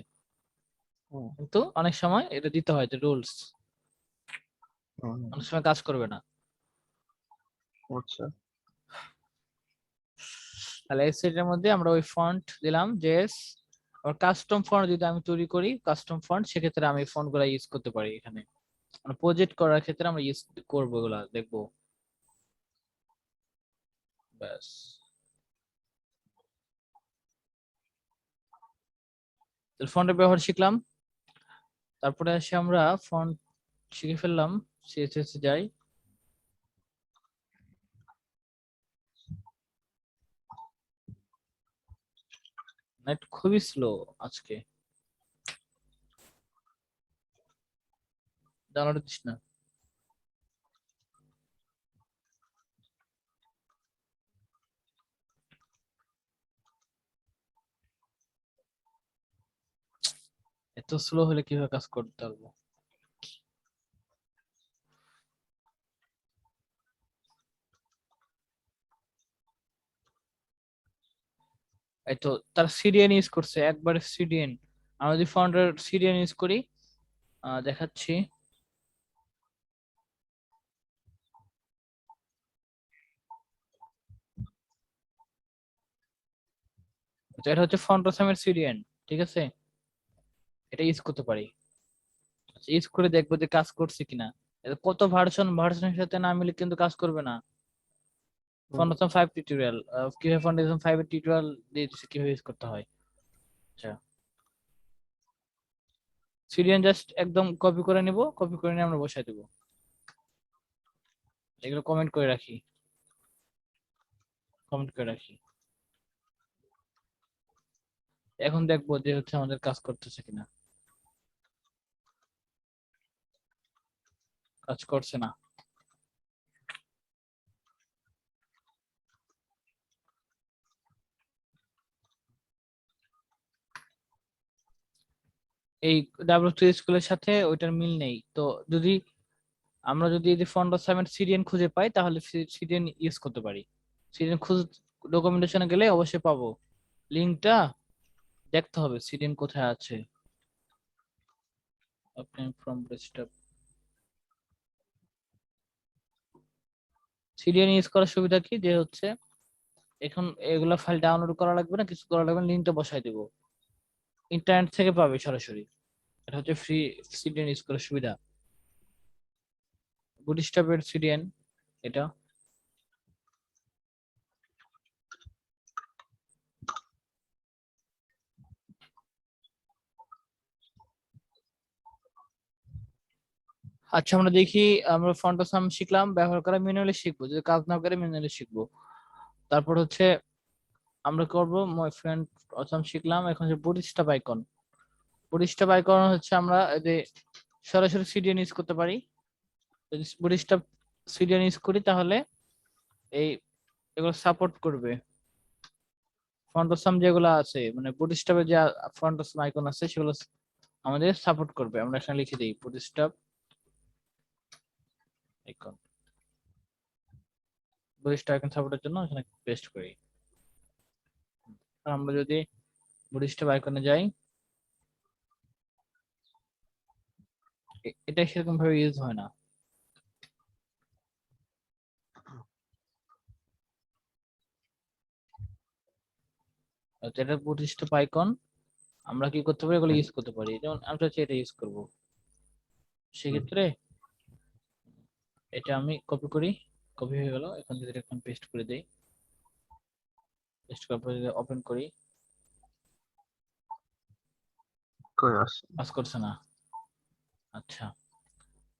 কিন্তু অনেক সময় এটা দিতে হয় যে রুলস, অনেক সময় কাজ করবে না। আচ্ছা। তাহলে এই সেটের মধ্যে আমরা ওই ফন্ট দিলাম জেএস। আর কাস্টম ফন্ট যদি আমি তৈরি করি, কাস্টম ফন্ট, সেক্ষেত্রে আমি ফন্ট গুলা ইউজ করতে পারি এখানে। মানে প্রজেক্ট করার ক্ষেত্রে আমরা ইউজ করবো, এগুলা দেখবো। ব্যাস, ফন্টের ব্যবহার শিখলাম। তারপরে আসে আমরা ফন্ট শিখে ফেললাম, সিএসএস এ যাই। নেট খুবই স্লো আজকে, ডাউনলোড দিস না। এত স্লো হলে কিভাবে কাজ করতে পারবো? এই তো, তার সিডিএন ইউজ করছে একবারে, সিডিএন। আমরা যদি ফন্টের সিডিএন ইউজ করি, দেখাচ্ছি। তো এটা হচ্ছে ফন্ট আসামের সিডিএন, ঠিক আছে? এটা ইউজ করতে পারি, ইউজ করে দেখবো যে কাজ করছে কিনা। এটা কত ভার্সনের সাথে না মিলে কিন্তু কাজ করবে না। ফাউন্ডেশন 5 টিউটোরিয়াল, কিভাবে ফাউন্ডেশন 5 এর টিউটোরিয়াল দিয়ে দিচ্ছে কিভাবে ইউজ করতে হয়। আচ্ছা, সিরিয়াল জাস্ট একদম কপি করে নিব, কপি করে নিয়ে আমরা বসাই দেবো। এগুলো কমেন্ট করে রাখি, কমেন্ট করে রাখি। এখন দেখবো যে হচ্ছে আমাদের কাজ করতেছে কিনা। কাজ করছে না। এই ডাব্লিউ2 স্কুলের সাথে ওইটার মিল নেই তো। যদি আমরা যদি এই যে ফন্ট অ্যাসাইনমেন্ট সিডিএন খুঁজে পাই তাহলে সিডিএন ইউজ করতে পারি। সিডিএন খুঁজ, ডকুমেন্টেশনে গেলে অবশ্যই পাবো লিঙ্কটা, দেখতে হবে সিডিএন কোথায় আছে। আপনি ফ্রম ডেস্কটপ সিডিএন ইউজ করার সুবিধা কি, যে হচ্ছে এখন এগুলা ফাইল ডাউনলোড করা লাগবে না, কিছু করা লাগবে না, লিঙ্কটা বসাই দেবো, ইন্টারনেট থেকে পাবে সরাসরি। এটা হচ্ছে ফ্রি সিডিএন ইউজ করার সুবিধা। বুটস্ট্র্যাপের সিডিএন এটা। আচ্ছা, আমরা দেখি, আমরা ফন্ট সাম শিখলাম, ব্যবহার করা ম্যানুয়ালি শিখবো, যদি কাজ না করে ম্যানুয়ালি শিখবো। তারপর হচ্ছে আমরা করব মাই ফ্রেন্ড অসাম শিখলাম, এখন হচ্ছে বুটস্ট্র্যাপ আইকন। বুটস্ট্র্যাপ আইকন হচ্ছে আমরা এই যে সরাসরি সিডিএন ইউজ করতে পারি। যদি বুটস্ট্র্যাপ সিডিএন ইউজ করি তাহলে এই এগুলো সাপোর্ট করবে। ফন্ট সাম যেগুলো আছে মানে বুটস্ট্র্যাপে যে ফন্ট সাম আইকন আছে সেগুলো আমাদের সাপোর্ট করবে। আমরা এখানে লিখে দিই বুটস্ট্র্যাপ আইকন, বুটস্ট্র্যাপ আইকন সাপোর্টের জন্য এখানে পেস্ট করি। আর আমরা যদি বুটস্ট্র্যাপ আইকনে যাই, এটা সেরকম ভাবে ইউজ হয় না। এটা বুটস্ট্র্যাপ আইকন আমরা কি করতে পারি, এগুলো ইউজ করতে পারি। যেমন আমরা হচ্ছে এটা ইউজ করব, সেক্ষেত্রে এটা আমি কপি করি, কপি হয়ে গেল। এখন যদি এখন পেস্ট করে দেই, পেস্ট করার পরে ওপেন করি, কই আসছে? কাজ করছে না। আচ্ছা,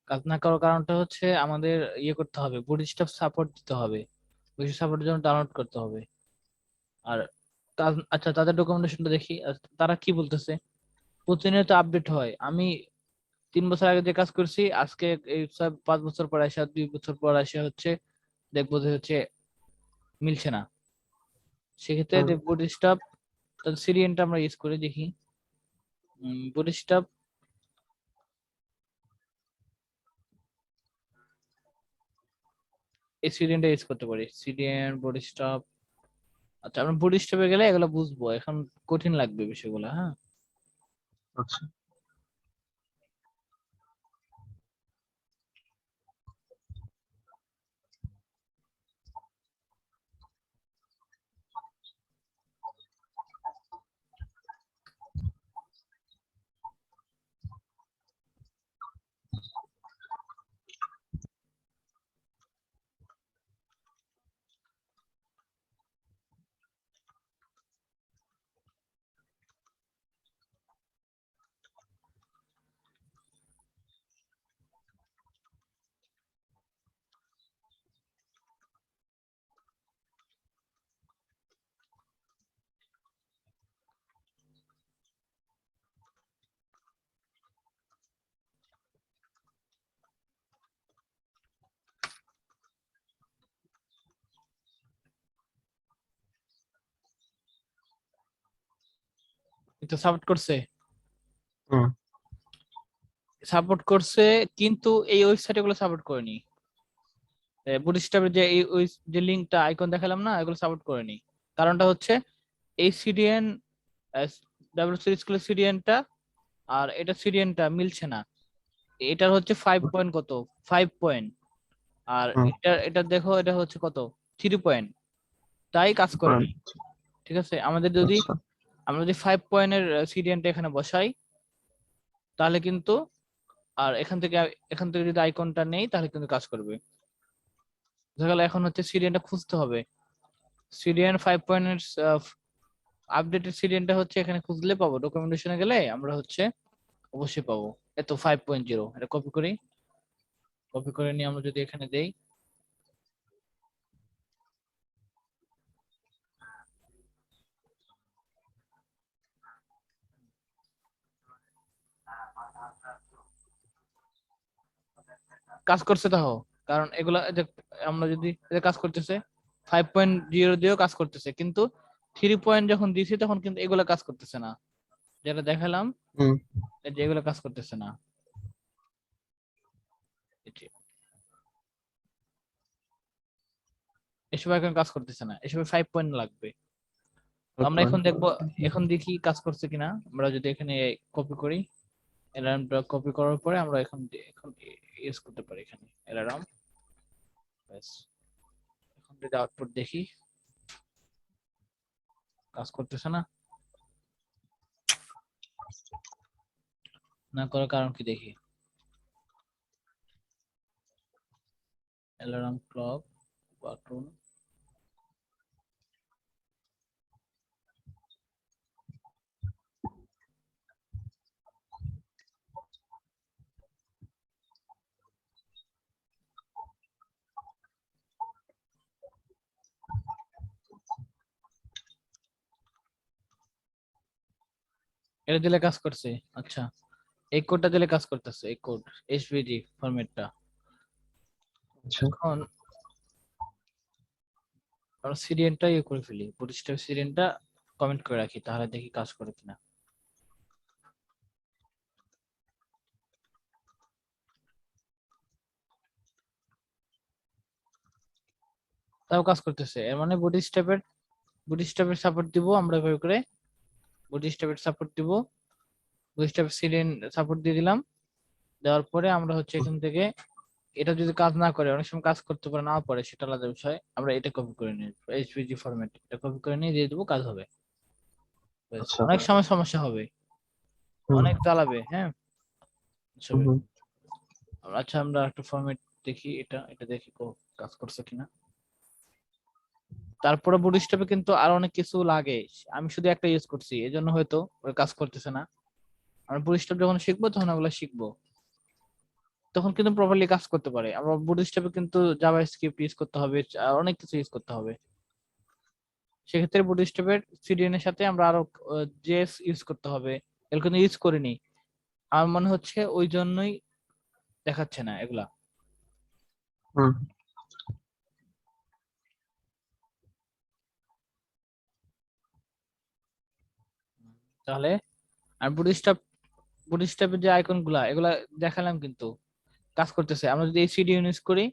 কাজ না করার কারণটা হচ্ছে আমাদের ইয়ে করতে হবে, বুটস্ট্র্যাপ সাপোর্ট দিতে হবে, বুটস্ট্র্যাপ সাপোর্টের জন্য ডাউনলোড করতে হবে। আর কাজ, আচ্ছা তাদের ডকুমেন্টেশনটা দেখি তারা কি বলতেছে। প্রতিনিয়ত আপডেট হয়। আমি 3 বছর আগে যে কাজ করছি, আজকে এই সব 5 বছর পর আসা, 2 বছর পর আসা হচ্ছে, দেখবো যে হচ্ছে মিলছে না। সেক্ষেত্রে হুম, যে বুটস্ট্র্যাপ তার সিরিয়ানটা আমরা ইউজ করে দেখি। বুটস্ট্র্যাপ এই সিরিয়ানটা ইউজ করতে পারি, সিরিয়ান বুটস্ট্র্যাপ। আচ্ছা, আমরা বুটস্ট্র্যাপে গেলে এগুলো বুঝবো, এখন কঠিন লাগবে বিষয়গুলো। হ্যাঁ, আচ্ছা। এটা সাপোর্ট করছে, হুম, সাপোর্ট করছে, কিন্তু এই ওয়েবসাইট এগুলো সাপোর্ট করেনি। বুটস্ট্র্যাপের যে এই ওই যে লিঙ্কটা আইকন দেখালাম না, এগুলো সাপোর্ট করেনি। কারণটা হচ্ছে এই সিডিএন, ডাব্লিউ স্কুলের সিডিএনটা আর এটা সিডিএনটা মিলছে না। এটার হচ্ছে 5 পয়েন্ট কত, 5 পয়েন্ট, আর হুম, এটা এটা দেখো, এটা হচ্ছে কত, 3 পয়েন্ট, তাই কাজ করেনি। পয়েন্ট। ঠিক আছে, আমাদের যদি আচ্ছা। আমরা যদি 5 পয়েন্টের সিডিএনটা এখানে বসাই, তাহলে কিন্তু, আর এখান থেকে যদি আইকনটা নেই, তাহলে কিন্তু কাজ করবে। দেখা গেল এখন হচ্ছে সিডিএনটা খুঁজতে হবে, সিডিএন 5 পয়েন্টের আপডেটেড সিডিএনটা হচ্ছে এখানে খুঁজলে পাবো, ডকুমেন্টেশনে গেলে আমরা হচ্ছে অবশ্যই পাবো। এত 5.0, এটা কপি করি, কপি করে নিয়ে আমরা যদি এখানে দেই, কাজ করছে তাও। কারণ এগুলা এই যে আমরা যদি এই যে কাজ করতেছে, 5.0 দিয়েও কাজ করতেছে, কিন্তু 3 পয়েন্ট যখন দিয়েছি তখন কিন্তু এগুলা কাজ করতেছে না, যেটা দেখালাম, হুম, এই যে এগুলা কাজ করতেছে না। এই যে এসব এখন কাজ করতেছে না, এসব 5 পয়েন্ট লাগবে। তো আমরা এখন দেখবো, এখন দেখি কাজ করছে কিনা। আমরা যদি এখানে কপি করি, অ্যালার্মটা কপি করার পরে আমরা এখন এখন ইউজ করতে পারি এখানে অ্যালার্ম। ব্যাস, এখন যদি আউটপুট দেখি, কাজ করতেছে না। না করার কারণ কি দেখি, অ্যালার্ম ক্লক বাটন, এটা দিলে কাজ করছে। আচ্ছা, এই কোডটা দিলে কাজ করতেছে, এই কোড এসভিজি ফরম্যাটটা। আচ্ছা। এখন আমরা সিরিয়ালটা ইয়ে করে ফেলি, বুটস্ট্র্যাপ সিরিয়ালটা কমেন্ট করে রাখি, তাহলে দেখি কাজ করে কিনা। তাও কাজ করতেছে, এর মানে বুটস্ট্র্যাপের সাপোর্ট দিব আমরা এভাবে করে, বুটস্ট্র্যাপের সাপোর্ট দিব, বুটস্ট্র্যাপ সিরিয়াল সাপোর্ট দিয়ে দিলাম। দেওয়ার পরে আমরা হচ্ছে এখান থেকে, এটা যদি কাজ না করে, অনেক সময় কাজ করতে পারে না পারে, সেটা আলাদা বিষয়, আমরা এটা কপি করে নিই, এইচভিজি ফরম্যাট, এটা কপি করে নিয়ে দিয়ে দেবো, কাজ হবে। আচ্ছা অনেক সময় সমস্যা হবে, হুম অনেক জ্বালাবে, হ্যাঁ এসবে। হুম আচ্ছা আমরা একটা ফরম্যাট দেখি, এটা দেখি কাজ করছে কিনা। তারপরে বুটস্ট্র্যাপে কিন্তু আরো অনেক কিছু লাগে, আমি শুধু একটা ইউজ করছি এজন্য হয়তো ওর কাজ করতেছে না। আমরা বুটস্ট্র্যাপ যখন শিখবো তখন ওগুলো শিখবো, তখন কিন্তু প্রপারলি কাজ করতে পারে। আমরা বুটস্ট্র্যাপে কিন্তু জাভাস্ক্রিপ্ট ইউজ করতে হবে, আর অনেক কিছু ইউজ করতে হবে। সেক্ষেত্রে বুটস্ট্র্যাপের সিডিএন এর সাথে আমরা আরো জেএস ইউজ করতে হবে, এগুলো কিন্তু ইউজ করিনি। আমার মনে হচ্ছে ওই জন্যই দেখাচ্ছে না এগুলা। হুম তাহলে আর বুটস্ট্র্যাপের যে আইকন গুলা এগুলা দেখালাম কিন্তু কাজ করতেছে। আমরা যদি এই সিডিএন ইউজ করি,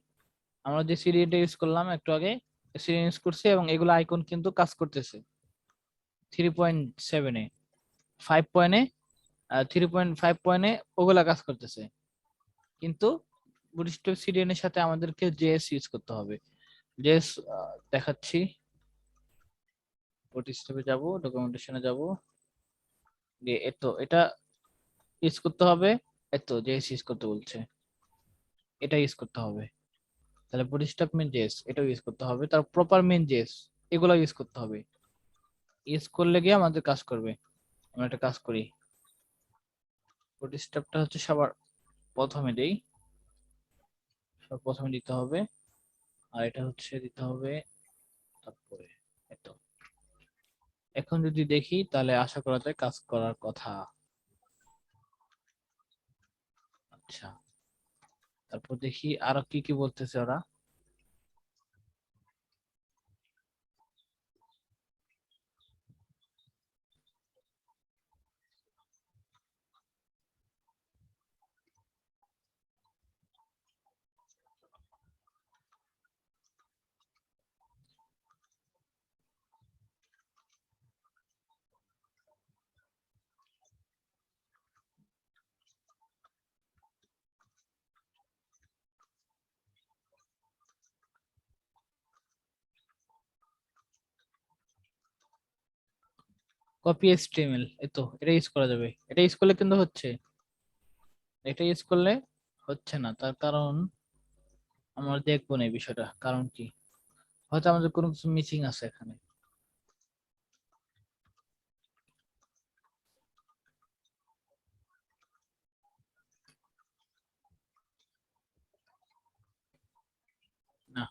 আমরা যে সিডিএনটা ইউজ করলাম একটু আগে, সিডিএন ইউজ করছি এবং এগুলো আইকন কিন্তু কাজ করতেছে 3.7-এ, 5 পয়েন্টে, 3.5 পয়েন্টে ওগুলা কাজ করতেছে। কিন্তু বুটস্ট্র্যাপ সিডিএন এর সাথে আমাদেরকে জেএস ইউজ করতে হবে। জেএস দেখাচ্ছি, বুটস্ট্র্যাপে যাব, ডকুমেন্টেশনে যাব, দিয়ে এটা ইউজ করতে হবে। জেএস ইউজ করতে বলছে, এটা ইউজ করতে হবে। তাহলে বুটস্ট্র্যাপ মেন জেএস এটাও ইউজ করতে হবে, তার প্রপার মেন জেএস এগুলো ইউজ করতে হবে। ইউজ করলে গিয়ে আমাদের কাজ করবে। আমরা একটা কাজ করি, বুটস্ট্র্যাপটা হচ্ছে সবার প্রথমে দেই, সবার প্রথমে দিতে হবে। আর এটা হচ্ছে দিতে হবে তারপরে। এত এখন যদি দেখি তাহলে আশা করা যায় কাজ করার কথা। আচ্ছা, তারপর দেখি আরো কি কি বলতেছে ওরা। কপি এইচটিএমএল, এটা ইউজ করা যাবে, এটা ইউজ করলে কিন্তু হচ্ছে, এটা ইউজ করলে হচ্ছে না। তার কারণ আমরা দেখবো না এই বিষয়টা, কারণ কি, হয়তো আমাদের কোনো কিছু মিসিং আছে এখানে। না,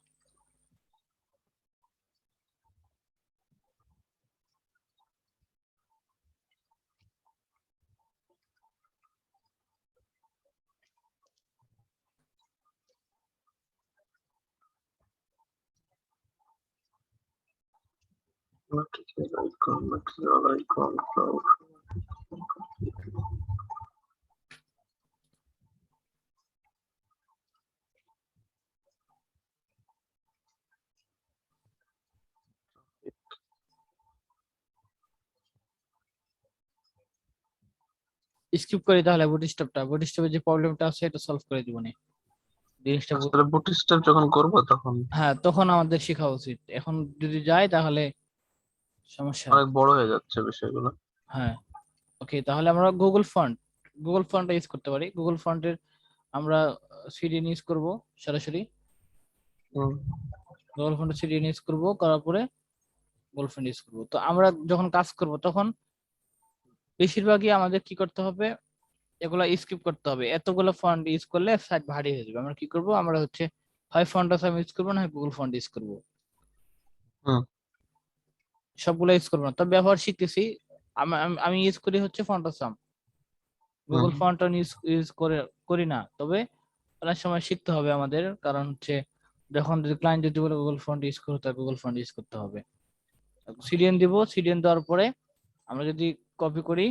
material icon cloud স্কিপ করি তাহলে বুটস্ট্র্যাপের যে প্রবলেমটা আছে এটা সলভ করে দিব না জিনিসটা আসলে বুটস্ট্র্যাপ যখন করব তখন হ্যাঁ তখন আমাদের শেখা উচিত, এখন যদি যাই তাহলে সমস্যা। অনেক বড় হয়ে যাচ্ছে বিষয়গুলো হ্যাঁ, ওকে, তাহলে আমরা গুগল ফন্ট ইউজ করতে পারি। গুগল ফন্টের আমরা সিডিএন ইউজ করব সরাসরি। হুম গুগল ফন্টের সিডিএন ইউজ করব, করার পরে গুগল ফন্ট ইউজ করব। তো আমরা যখন কাজ করব তখন বেশিরভাগই আমাদের কি করতে হবে, এগুলা স্কিপ করতে হবে। এতগুলো ফন্ট ইউজ করলে সাইট ভারী হয়ে যাবে। আমরা কি করব, আমরা হচ্ছে হয় ফন্ট আসাম ইউজ করবো না হয় গুগল ফন্ট ইউজ করবো, হুম সবগুলো ইউজ করবো না। তবে ব্যবহার শিখতেছি। আমি ইউজ করি হচ্ছে ফন্ট আসাম, হুম গুগল ফন্ট ইউজ ইউজ করে করি না। তবে অনেক সময় শিখতে হবে আমাদের, কারণ হচ্ছে যখন যদি ক্লায়েন্ট যদি বলে গুগল ফন্ট ইউজ করতে হয়, গুগল ফন্ট ইউজ করতে হবে। সিডিএন দিব, সিডিএন দেওয়ার পরে আমরা যদি কপি করি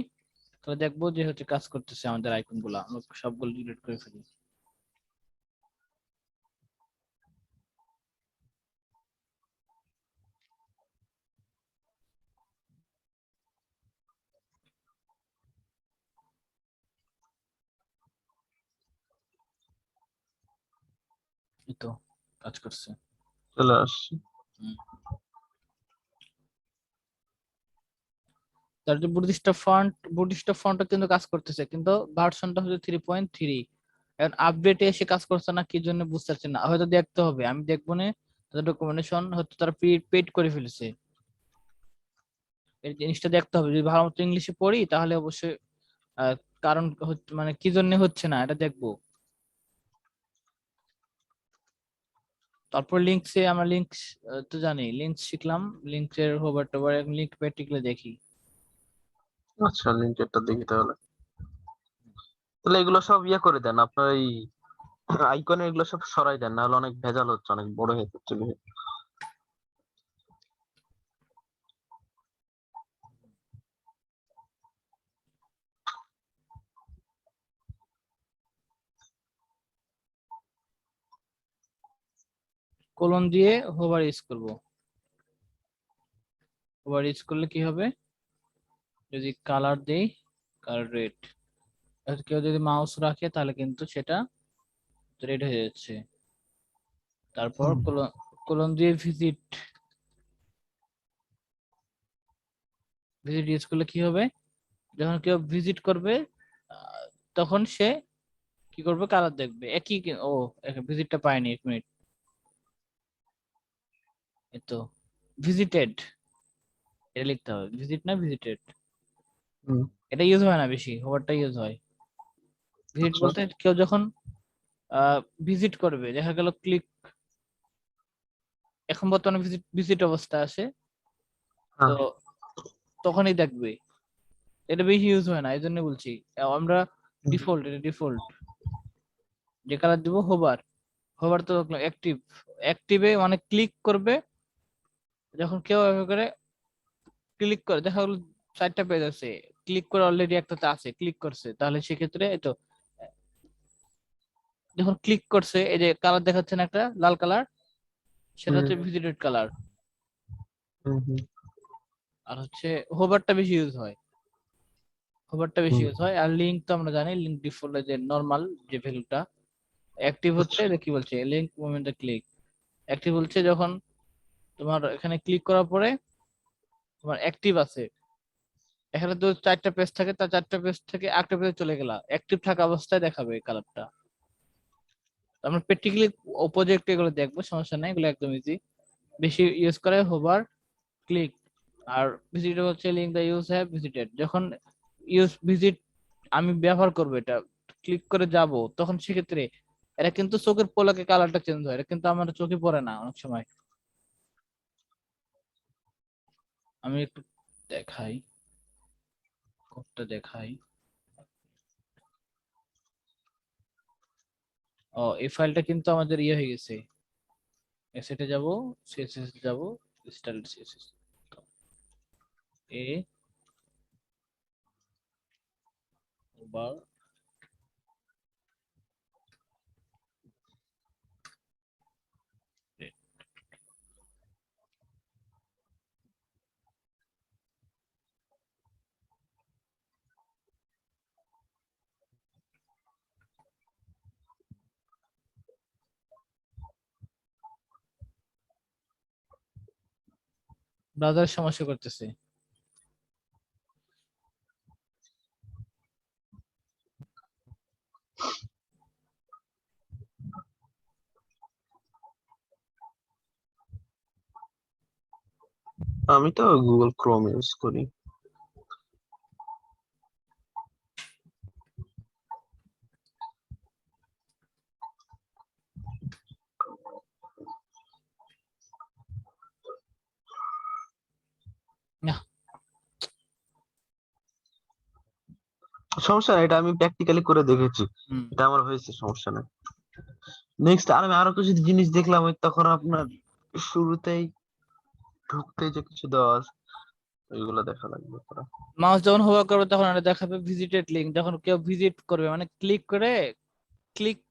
তাহলে দেখবো যে হচ্ছে কাজ করতেছে আমাদের আইকন গুলা। আমরা সবগুলো ডিলিট করে ফেলি। এই তো কাজ করছে। চলে আসছে হুম। তার যে বুটিস্টা ফন্টটা কিন্তু কাজ করতেছে, কিন্তু ভার্সনটা হচ্ছে 3.3। এখন আপডেটে এসে কাজ করছে না, কি জন্য বুঝতে পারছি না, হয়তো দেখতে হবে, আমি দেখবো না। তাদের ডকুমেন্টেশন হয়তো তারা পেড করে ফেলেছে, এই জিনিসটা দেখতে হবে। যদি ভালো মতো ইংলিশে পড়ি তাহলে অবশ্যই আহ, কারণ মানে কি জন্য হচ্ছে না এটা দেখবো। তারপর লিঙ্কসে আমরা লিঙ্কস তো জানি, লিঙ্কস শিখলাম, লিঙ্কসের হোভার টোভার লিঙ্ক প্র্যাকটিক্যালি দেখি। আচ্ছা, লিঙ্কেরটা দেখি তাহলে। তাহলে এগুলো সব ইয়ে করে দেন, আপনার এই আইকনে এগুলো সব সরাই দেন, নাহলে অনেক ভেজাল হচ্ছে, অনেক বড় হয়ে যাচ্ছে। কোলন দিয়ে হোভার ইউজ করব। হোভার ইউজ করলে কি হবে, যদি কালার দেই, কালার রেড, কেউ যদি মাউস রাখে তাহলে কিন্তু সেটা রেড হয়ে যাচ্ছে। তারপর হুম। কোলন দিয়ে ভিজিট, ভিজিট ইউজ করলে কি হবে, যখন কেউ ভিজিট করবে আহ, তখন সে কি করবে, কালার দেখবে একই ও ভিজিটটা পায়নি, 1 মিনিট, এই তো ভিজিটেড, এটা লিখতে হবে, ভিজিট না ভিজিটেড। হুম। এটা ইউজ হয় না বেশি, হোভারটা ইউজ হয়। ভিজিট আচ্ছা। বলতে কেউ যখন ভিজিট করবে, দেখা গেল ক্লিক, এখন বর্তমানে ভিজিট ভিজিট অবস্থা আছে, তো হ্যাঁ। তখনই দেখবে। এটা বেশি ইউজ হয় না, এই জন্য বলছি। আমরা হুম। ডিফল্ট, এটা ডিফল্ট যে কালার দিব হোভার। হোভার তো অ্যাক্টিভ, অ্যাক্টিভে মানে ক্লিক করবে, যখন কেউ এভাবে করে ক্লিক করে, দেখা গেলো 4টা পেজ আছে, ক্লিক করে অলরেডি একটাতে আছে, ক্লিক করছে, তাহলে সেক্ষেত্রে এই তো যখন ক্লিক করছে এই যে কালার দেখাচ্ছে না একটা লাল কালার, সেটা হুম। হচ্ছে ভিজিটেড কালার। হুম। হুম। আর হচ্ছে হোভারটা বেশি ইউজ হয়, হোভারটা বেশি হুম। ইউজ হয়। আর লিঙ্ক তো আমরা জানি, লিঙ্ক ডিফল্ট যে নর্মাল যে ভ্যালুটা, অ্যাক্টিভ হচ্ছে আচ্ছা। এটা কি বলছে, লিঙ্ক মুভমেন্টে ক্লিক। অ্যাক্টিভ বলছে যখন তোমার এখানে ক্লিক করার পরে তোমার অ্যাক্টিভ আছে, এখানে তো 4টা পেজ থাকে, তার 4টা পেজ থেকে একটা পেজে চলে গেলা, অ্যাক্টিভ থাকা অবস্থায় দেখাবে এই কালারটা। আমরা প্র্যাকটিক্যালি প্রজেক্ট এগুলো দেখবো, সমস্যা নাই, এগুলো একদম ইজি। বেশি ইউজ করে হোভার, ক্লিক। আর ভিজিট হচ্ছে link the use have visited, যখন ইউজ ভিজিট আমি ব্যবহার করবো, এটা ক্লিক করে যাব, তখন সেক্ষেত্রে এটা কিন্তু চোখের পলকে কালারটা চেঞ্জ হয়, এটা কিন্তু আমার চোখে পড়ে না অনেক সময়। আমি একটু দেখাই, কোডটা দেখাই। ও এই ফাইলটা কিন্তু আমাদের ইয়ে হয়ে গেছে, এসেটে যাব, সিএসএস যাব, স্টাইল সিএসএস, এ বার ব্রাউজার সমস্যা করতেছে। আমি তো গুগল ক্রোম ইউজ করি। না, সমস্যা নাই, এটা আমি প্র্যাকটিক্যালি করে দেখেছি, হুম, এটা আমার হয়েছে, সমস্যা নাই। নেক্সট আমি আরো কিছু জিনিস দেখলাম, ওই তখন আপনার শুরুতেই ঢুকতেই যে কিছু দেওয়া আছে, ওইগুলো দেখা লাগবে পুরো। মাউস যখন হোভার করবে তখন এটা দেখাবে ভিজিটেড লিঙ্ক, যখন কেউ ভিজিট করবে মানে ক্লিক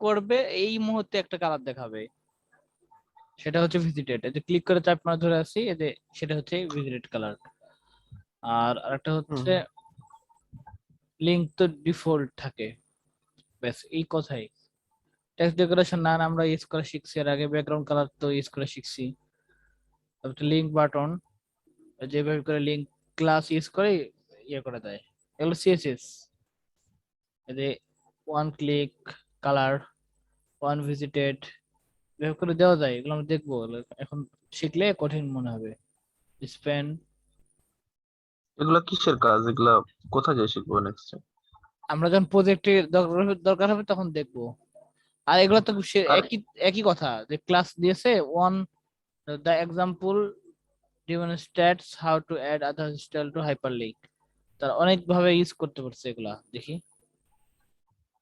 করবে এই মুহূর্তে একটা কালার দেখাবে, সেটা হচ্ছে ভিজিটেড। এই যে ক্লিক করে চাপ মারা ধরে আছি, এই যে সেটা হচ্ছে ভিজিটেড কালার। আর আরেকটা হুম। হচ্ছে লিঙ্ক তো ডিফল্ট থাকে, ব্যাস এই কথাই। টেক্সট ডেকোরেশন না আমরা ইউজ করে শিখছি, এর আগে ব্যাকগ্রাউন্ড কালার তো ইউজ করে শিখছি। তারপর লিঙ্ক বাটন, যেভাবে করে লিঙ্ক ক্লাস ইউজ করে ইয়ে করে দেয়। এগুলো সিএসএস, এই যে one click, colour, one visited, এভাবে করে দেওয়া যায়। এগুলো আমরা দেখবো, এখন শিখলে কঠিন মনে হবে। স্পেন, এগুলা কিসের কাজ? এগুলা কোথায় যাই শিখবো নেক্সট? আমরা যখন প্রজেক্টে দরকার হবে তখন দেখবো। আর এগুলো তো আর একই একই কথা, যে ক্লাস দিয়েছে one, the example demonstrates how to add other style to hyperlink। তার অনেক ভাবে ইউজ করতে পারছে এগুলা, দেখি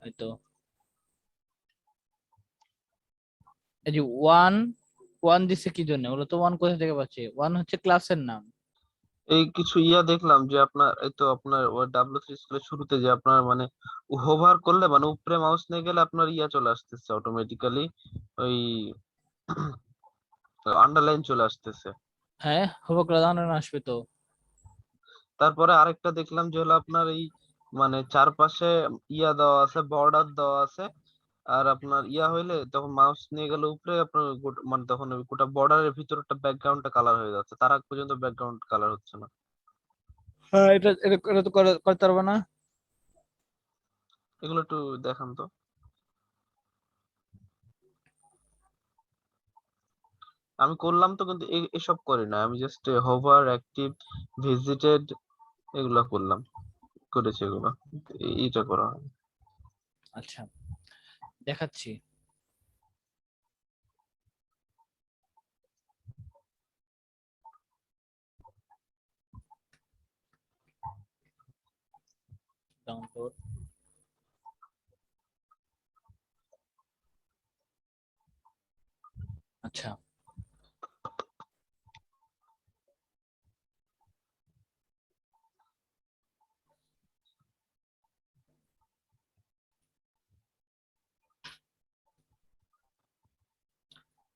হয়তো। এই যে ওয়ান, ওয়ান দিছে কি জন্য? ওগুলো তো ওয়ান কোথা থেকে পাচ্ছে? ওয়ান হচ্ছে ক্লাসের নাম। এই কিছু দেখলাম যে আপনার এই তো আপনার W3 স্কুলের শুরুতে যে আপনার মানে হোভার করলে মানে উপরে মাউস নিয়ে গেলে আপনার চলে আসতেছে অটোমেটিক্যালি, ওই আন্ডারলাইন চলে আসতেছে। হ্যাঁ, হোভার দাঁড়ানো আসবে তো। তারপরে আরেকটা দেখলাম যে হলো আপনার এই মানে চারপাশে দেওয়া আছে, বর্ডার দেওয়া আছে। আর আপনার হইলে তখন মাউস নিয়ে গেলে উপরে আপনার মানে তখন ওই গোটা বর্ডারের ভিতরটা ব্যাকগ্রাউন্ডটা কালার হয়ে যাচ্ছে, তার আগ পর্যন্ত ব্যাকগ্রাউন্ড কালার হচ্ছে না। হ্যাঁ, এটা এটা এটা তো করতে পারবে না। এগুলো একটু দেখান তো। আমি করলাম তো, কিন্তু এসব করি না, আমি জাস্ট হোভার, অ্যাক্টিভ, ভিজিটেড এগুলা করেছি এগুলো। এইটা করা হয়। আচ্ছা, দেখাচ্ছি। ডাউনলোড। আচ্ছা,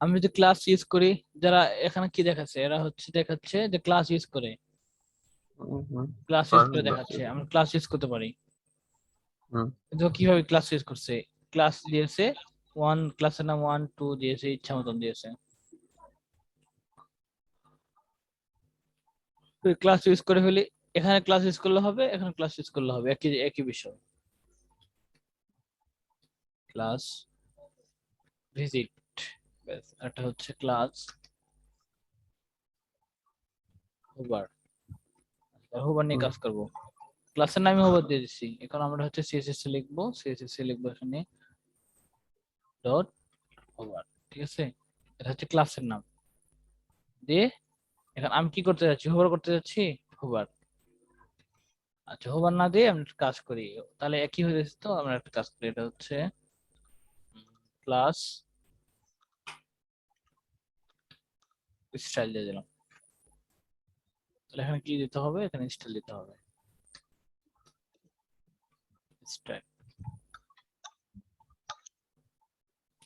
আমি যদি ক্লাস ইউজ করি, যারা এখানে কি দেখাচ্ছে, এরা হচ্ছে দেখাচ্ছে যে ক্লাস ইউজ করে, হুম, হুম। ক্লাস ইউজ করে দেখাচ্ছে। আমরা ক্লাস ইউজ করতে পারি। হুম, কিন্তু কিভাবে ক্লাস ইউজ করছে? ক্লাস দিয়েছে ওয়ান, ক্লাসের নাম ওয়ান টু দিয়েছে, ইচ্ছা মতন দিয়েছে। ক্লাস ইউজ করে ফেলি, এখানে ক্লাস ইউজ করলে হবে, এখানে ক্লাস ইউজ করলে হবে, একই একই বিষয়। ক্লাস ভিজিট, এটা হচ্ছে ক্লাস হোভার। হোভার নিয়ে হুম, কাজ করব। ক্লাসের নামে হোভার দিয়ে দিচ্ছি। এখন আমরা হচ্ছে সিএসএস লিখবো, সিএসএস লিখবো এখানে ডট হোভার। ঠিক আছে, এটা হচ্ছে ক্লাসের নাম দিয়ে। এখন আমি কি করতে যাচ্ছি? হোভার করতে যাচ্ছি, হোভার। আচ্ছা, হোভার না দিয়ে আমরা একটা কাজ করি, তাহলে একই হয়ে যাচ্ছে। তো আমরা একটা কাজ করি, এটা হচ্ছে ক্লাস স্টাইল দিয়ে দিলাম। তাহলে এখানে কি দিতে হবে? এখানে স্টাইল দিতে হবে, স্টাইল।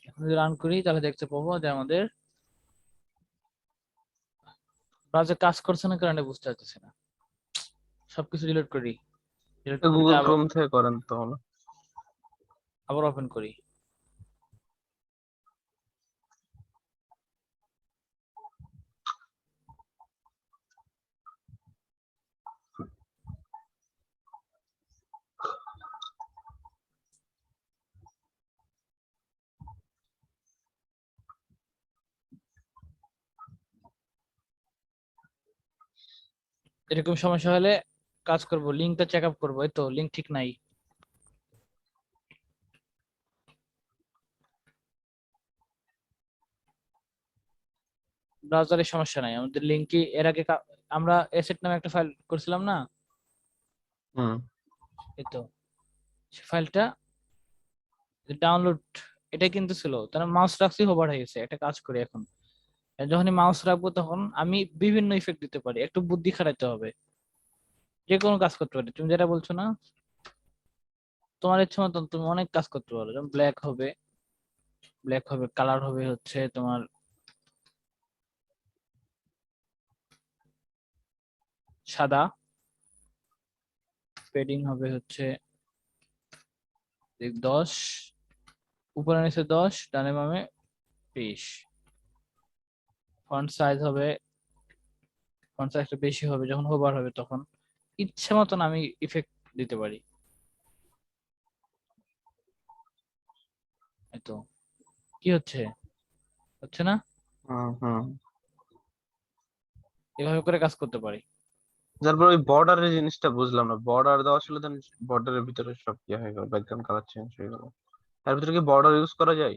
এখন যদি রান করি তাহলে দেখতে পাবো যে আমাদের ব্রাউজার কাজ করছে না, কারণে বুঝতে পারতেছি না। সবকিছু ডিলিট করি, ডিলিট করে গুগল আবার ক্রোম থেকে করেন তাহলে। আবার ওপেন করি। এরকম সমস্যা হলে কাজ করব, লিঙ্কটা চেক আপ করবো। এই তো লিঙ্ক ঠিক নাই। ব্রাউজারের সমস্যা নাই, আমাদের লিঙ্কে এর আগে আমরা এসেট নামে একটা ফাইল করছিলাম না? হুম। এই তো সেই ফাইলটা ডাউনলোড, এটা কিন্তু ছিল, তার মাউস রাখছি, হোভার হয়ে গেছে। একটা কাজ করি এখন, যখনই মাউস রাখবো তখন আমি বিভিন্ন ইফেক্ট দিতে পারি। একটু বুদ্ধি খাটাইতে হবে, যে কোনো কাজ করতে পারি। তুমি যেটা বলছো না, তোমার ইচ্ছা মতন তুমি অনেক কাজ করতে পারো। যেমন ব্ল্যাক হবে, ব্ল্যাক হবে, কালার হবে হচ্ছে তোমার সাদা, পেডিং হবে হচ্ছে 10, উপরে নিচে 10, ডানে বামে 20। ফন্ট সাইজ হবে, ফন্ট সাইজটা বেশি হবে যখন হোভার হবে তখন। ইচ্ছা মতন আমি ইফেক্ট দিতে পারি। এই তো কি হচ্ছে, হচ্ছে না? হুম হুম। এভাবে করে কাজ করতে পারি। তারপর ওই বর্ডারের জিনিসটা বুঝলাম না, বর্ডার দেওয়া ছিল দেন বর্ডারের ভিতরে সব ইয়ে হয়ে গেল, ব্যাকগ্রাউন্ড কালার চেঞ্জ হয়ে গেল। তার ভিতরে কি বর্ডার ইউজ করা যায়?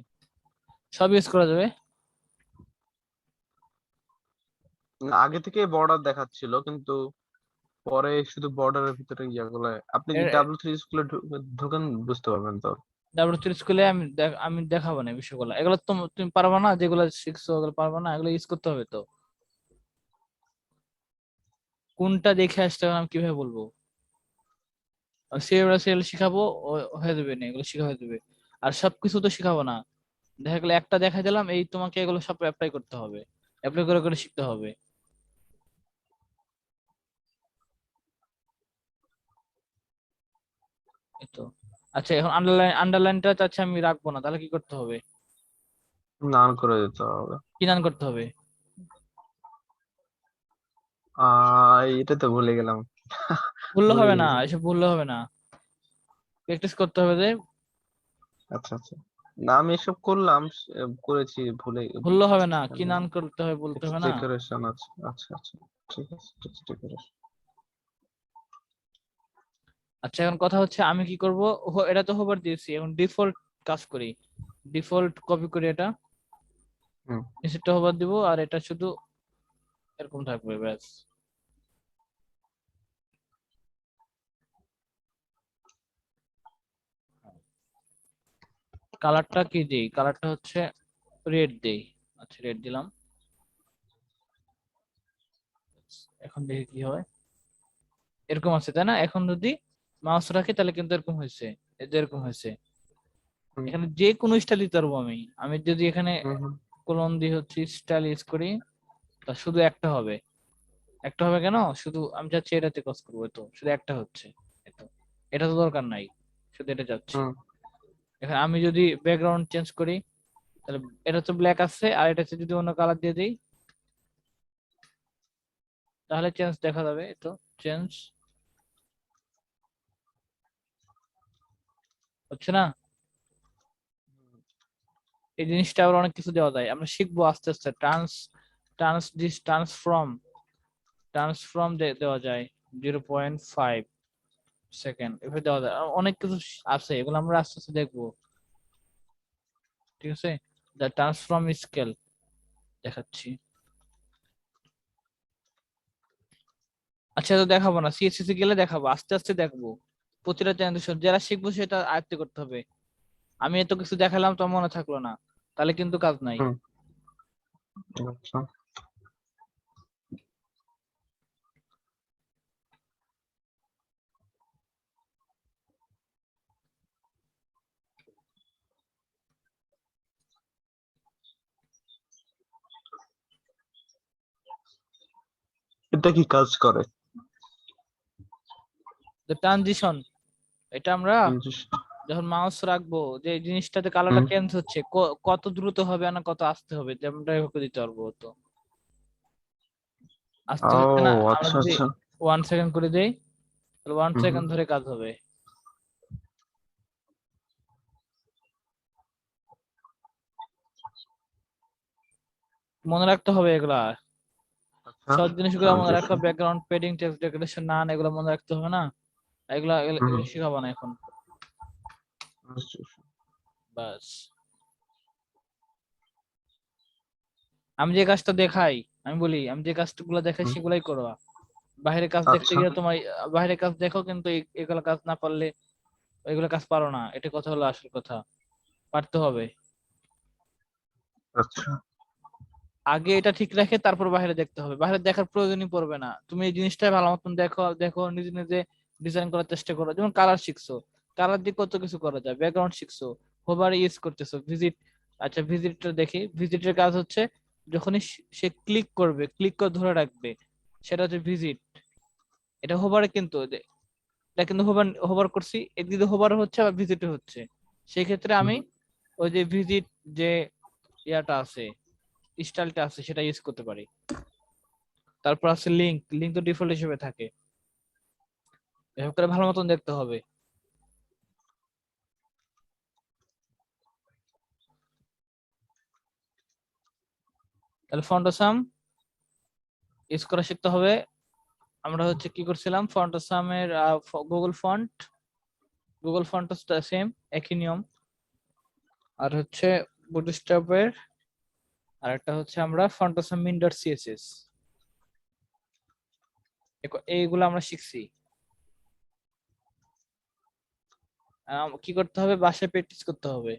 সব ইউজ করা যাবে। না, আগে থেকে বর্ডার দেখাচ্ছিল কিন্তু পরে শুধু বর্ডারের ভিতরে ইয়েগুলো, আপনি W3 স্কুলে ঢোকেন বুঝতে পারবেন তো। ডাব্লিউ স্কুলে আমি দেখাবো না এই বিষয়গুলো, এগুলো তো তুমি পারবা না, যেগুলো শিখছো ওগুলো পারবা না, এগুলো ইউজ করতে হবে তো। কোনটা দেখে আসতে হবে আমি কিভাবে বলবো? সিএল শিখাবো, হয়ে যাবে না, এগুলো শিখা হয়ে যাবে। আর সবকিছু তো শিখাবো না, দেখা গেলো একটা দেখা দিলাম, এই তোমাকে এগুলো সব অ্যাপ্লাই করতে হবে, অ্যাপ্লাই করে করে শিখতে হবে। এই তো। আচ্ছা এখন আন্ডারলাইনটা চাচ্ছি আমি রাখবো না, তাহলে কি করতে হবে? নান করে দিতে হবে। কি নান করতে হবে? এটা তো ভুলে গেলাম। ভুললে ভুলে হবে না, গেছি। এসব ভুললে হবে না, প্র্যাকটিস করতে হবে যে। আচ্ছা আচ্ছা। না আমি এসব করলাম, করেছি ভুলে। ভুললে হবে না, কি নান করতে হবে বলতে হবে না। ডেকোরেশন আছে, আচ্ছা আচ্ছা। ঠিক আছে, ঠিক আছে, ডেকোরেশন। আচ্ছা এখন কথা হচ্ছে আমি কি করব, এটা তো হোভার দিয়েছি, এখন ডিফল্ট কাজ করি, ডিফল্ট কপি করি এটা, হুম। নিচেরটা হোভার দিব, আর এটা শুধু এরকম থাকবে ব্যাস। কালারটা কি দেই, কালারটা হচ্ছে রেড দেই। আচ্ছা রেড দিলাম। এখন দেখি কি হয়, এরকম আছে তাই না? এখন যদি মাউস রাখি তাহলে কিন্তু এরকম হয়েছে, এই যে এরকম হয়েছে। হুম এখানে যে কোনো স্টাইল দিতে পারবো আমি, আমি যদি এখানে হুম হুম। কোলন দিয়ে হচ্ছে স্টাইল ইউজ করি, তা শুধু একটা হবে। একটা হবে কেন, শুধু আমি চাচ্ছি এটাতে কাজ করবো, এই তো শুধু একটা হচ্ছে, এই তো। এটা তো দরকার নাই, শুধু এটা যাচ্ছি। হুম। এখানে আমি যদি ব্যাকগ্রাউন্ড চেঞ্জ করি, তাহলে এটা তো ব্ল্যাক আছে, আর এটা যদি অন্য কালার দিয়ে দিই তাহলে চেঞ্জ দেখা যাবে, এই তো চেঞ্জ হচ্ছে না? এই জিনিসটা আবার অনেক কিছু দেওয়া যায়, আমরা শিখবো আস্তে আস্তে। ট্রান্সফর্ম দেওয়া যায় 0.5 সেকেন্ড, এভাবে দেওয়া যায়, আর অনেক কিছু আছে, এগুলো আমরা আস্তে আস্তে দেখবো। ঠিক আছে, দ্য ট্রান্সফর্ম স্কেল দেখাচ্ছি। আচ্ছা তো দেখাবো না, সিএসসি গেলে দেখাবো, আস্তে আস্তে দেখবো। প্রতিটা ট্রানজিশন যারা শিখবো সেটা আয়ত্ত করতে হবে। আমি এত কিছু দেখালাম তো মনে থাকলো না, তাহলে কিন্তু কাজ নাই। হুম। আচ্ছা। এটা কি কাজ করে? ট্রানজিশন, এটা আমরা বুঝিস? যখন মাউস রাখবো, যে এই জিনিসটাতে কালারটা হুম। চেঞ্জ হচ্ছে, কত দ্রুত হবে না কত আস্তে হবে, যেমনটা এভাবে দিতে পারবো তো। আস্তে ও হচ্ছে না, আমরা আচ্ছা যদি আচ্ছা। 1 সেকেন্ড করে দেই তাহলে ওয়ান হুম হুম। সেকেন্ড ধরে কাজ হবে। মনে রাখতে হবে এগুলা, আচ্ছা। সব জিনিসগুলো মনে রাখতে, transition. Background padding, text decoration, none, এগুলো মনে রাখতে হবে না। এগুলা হুম। এগুলো শিখাবো না এখন। আচ্ছা। বাস, আমি যে কাজটা দেখাই, আমি বলি আমি যে কাজগুলো দেখাই হুম। সেগুলাই করো। বাইরের কাজ দেখতে আচ্ছা গিয়ে তোমার, বাইরের কাজ দেখো কিন্তু এগুলো কাজ না পারলে এগুলো কাজ পারো না, এটা কথা হলো আসল কথা, পারতে হবে। আচ্ছা। আগে এটা ঠিক রাখে তারপর বাইরে দেখতে হবে, বাইরে দেখার প্রয়োজনই পড়বে না, তুমি এই জিনিসটা ভালো মতন দেখো দেখো, নিজে নিজে ডিজাইন করার চেষ্টা করো। যেমন কালার শিখছো, কালার দিয়ে কত কিছু করা যায়, ব্যাকগ্রাউন্ড শিখছো, হোভার ইউজ করতেছো, ভিজিট। আচ্ছা ভিজিটটা দেখি, ভিজিটের কাজ হচ্ছে যখনই সে ক্লিক করবে, ক্লিক করে ধরে রাখবে, সেটা হচ্ছে ভিজিট। এটা হোভারে কিন্তু এটা কিন্তু হোভার হোভার করছি, এদিকে হোভার হচ্ছে আবার ভিজিট হচ্ছে। সেই ক্ষেত্রে হুম। আমি ওই যে ভিজিট, যে ইয়াটা আছে, স্টাইলটা আছে সেটা ইউজ করতে পারি। তারপর আছে লিঙ্ক, লিঙ্ক তো ডিফল্ট হিসেবে থাকে। এভাবে করে ভালো মতন দেখতে হবে। তাহলে ফন্টাসাম ইউজ করা শিখতে হবে। আমরা হচ্ছে কি করছিলাম, ফন্টাসামের গুগল ফন্ট সেম, একই নিয়ম। আর হচ্ছে বুটস্ট্র্যাপের আর একটা হচ্ছে আমরা ফন্টাসাম মিন ডট সিএসএস, এইগুলো আমরা শিখছি। কি করতে হবে, বাসায় প্র্যাকটিস করতে হবে।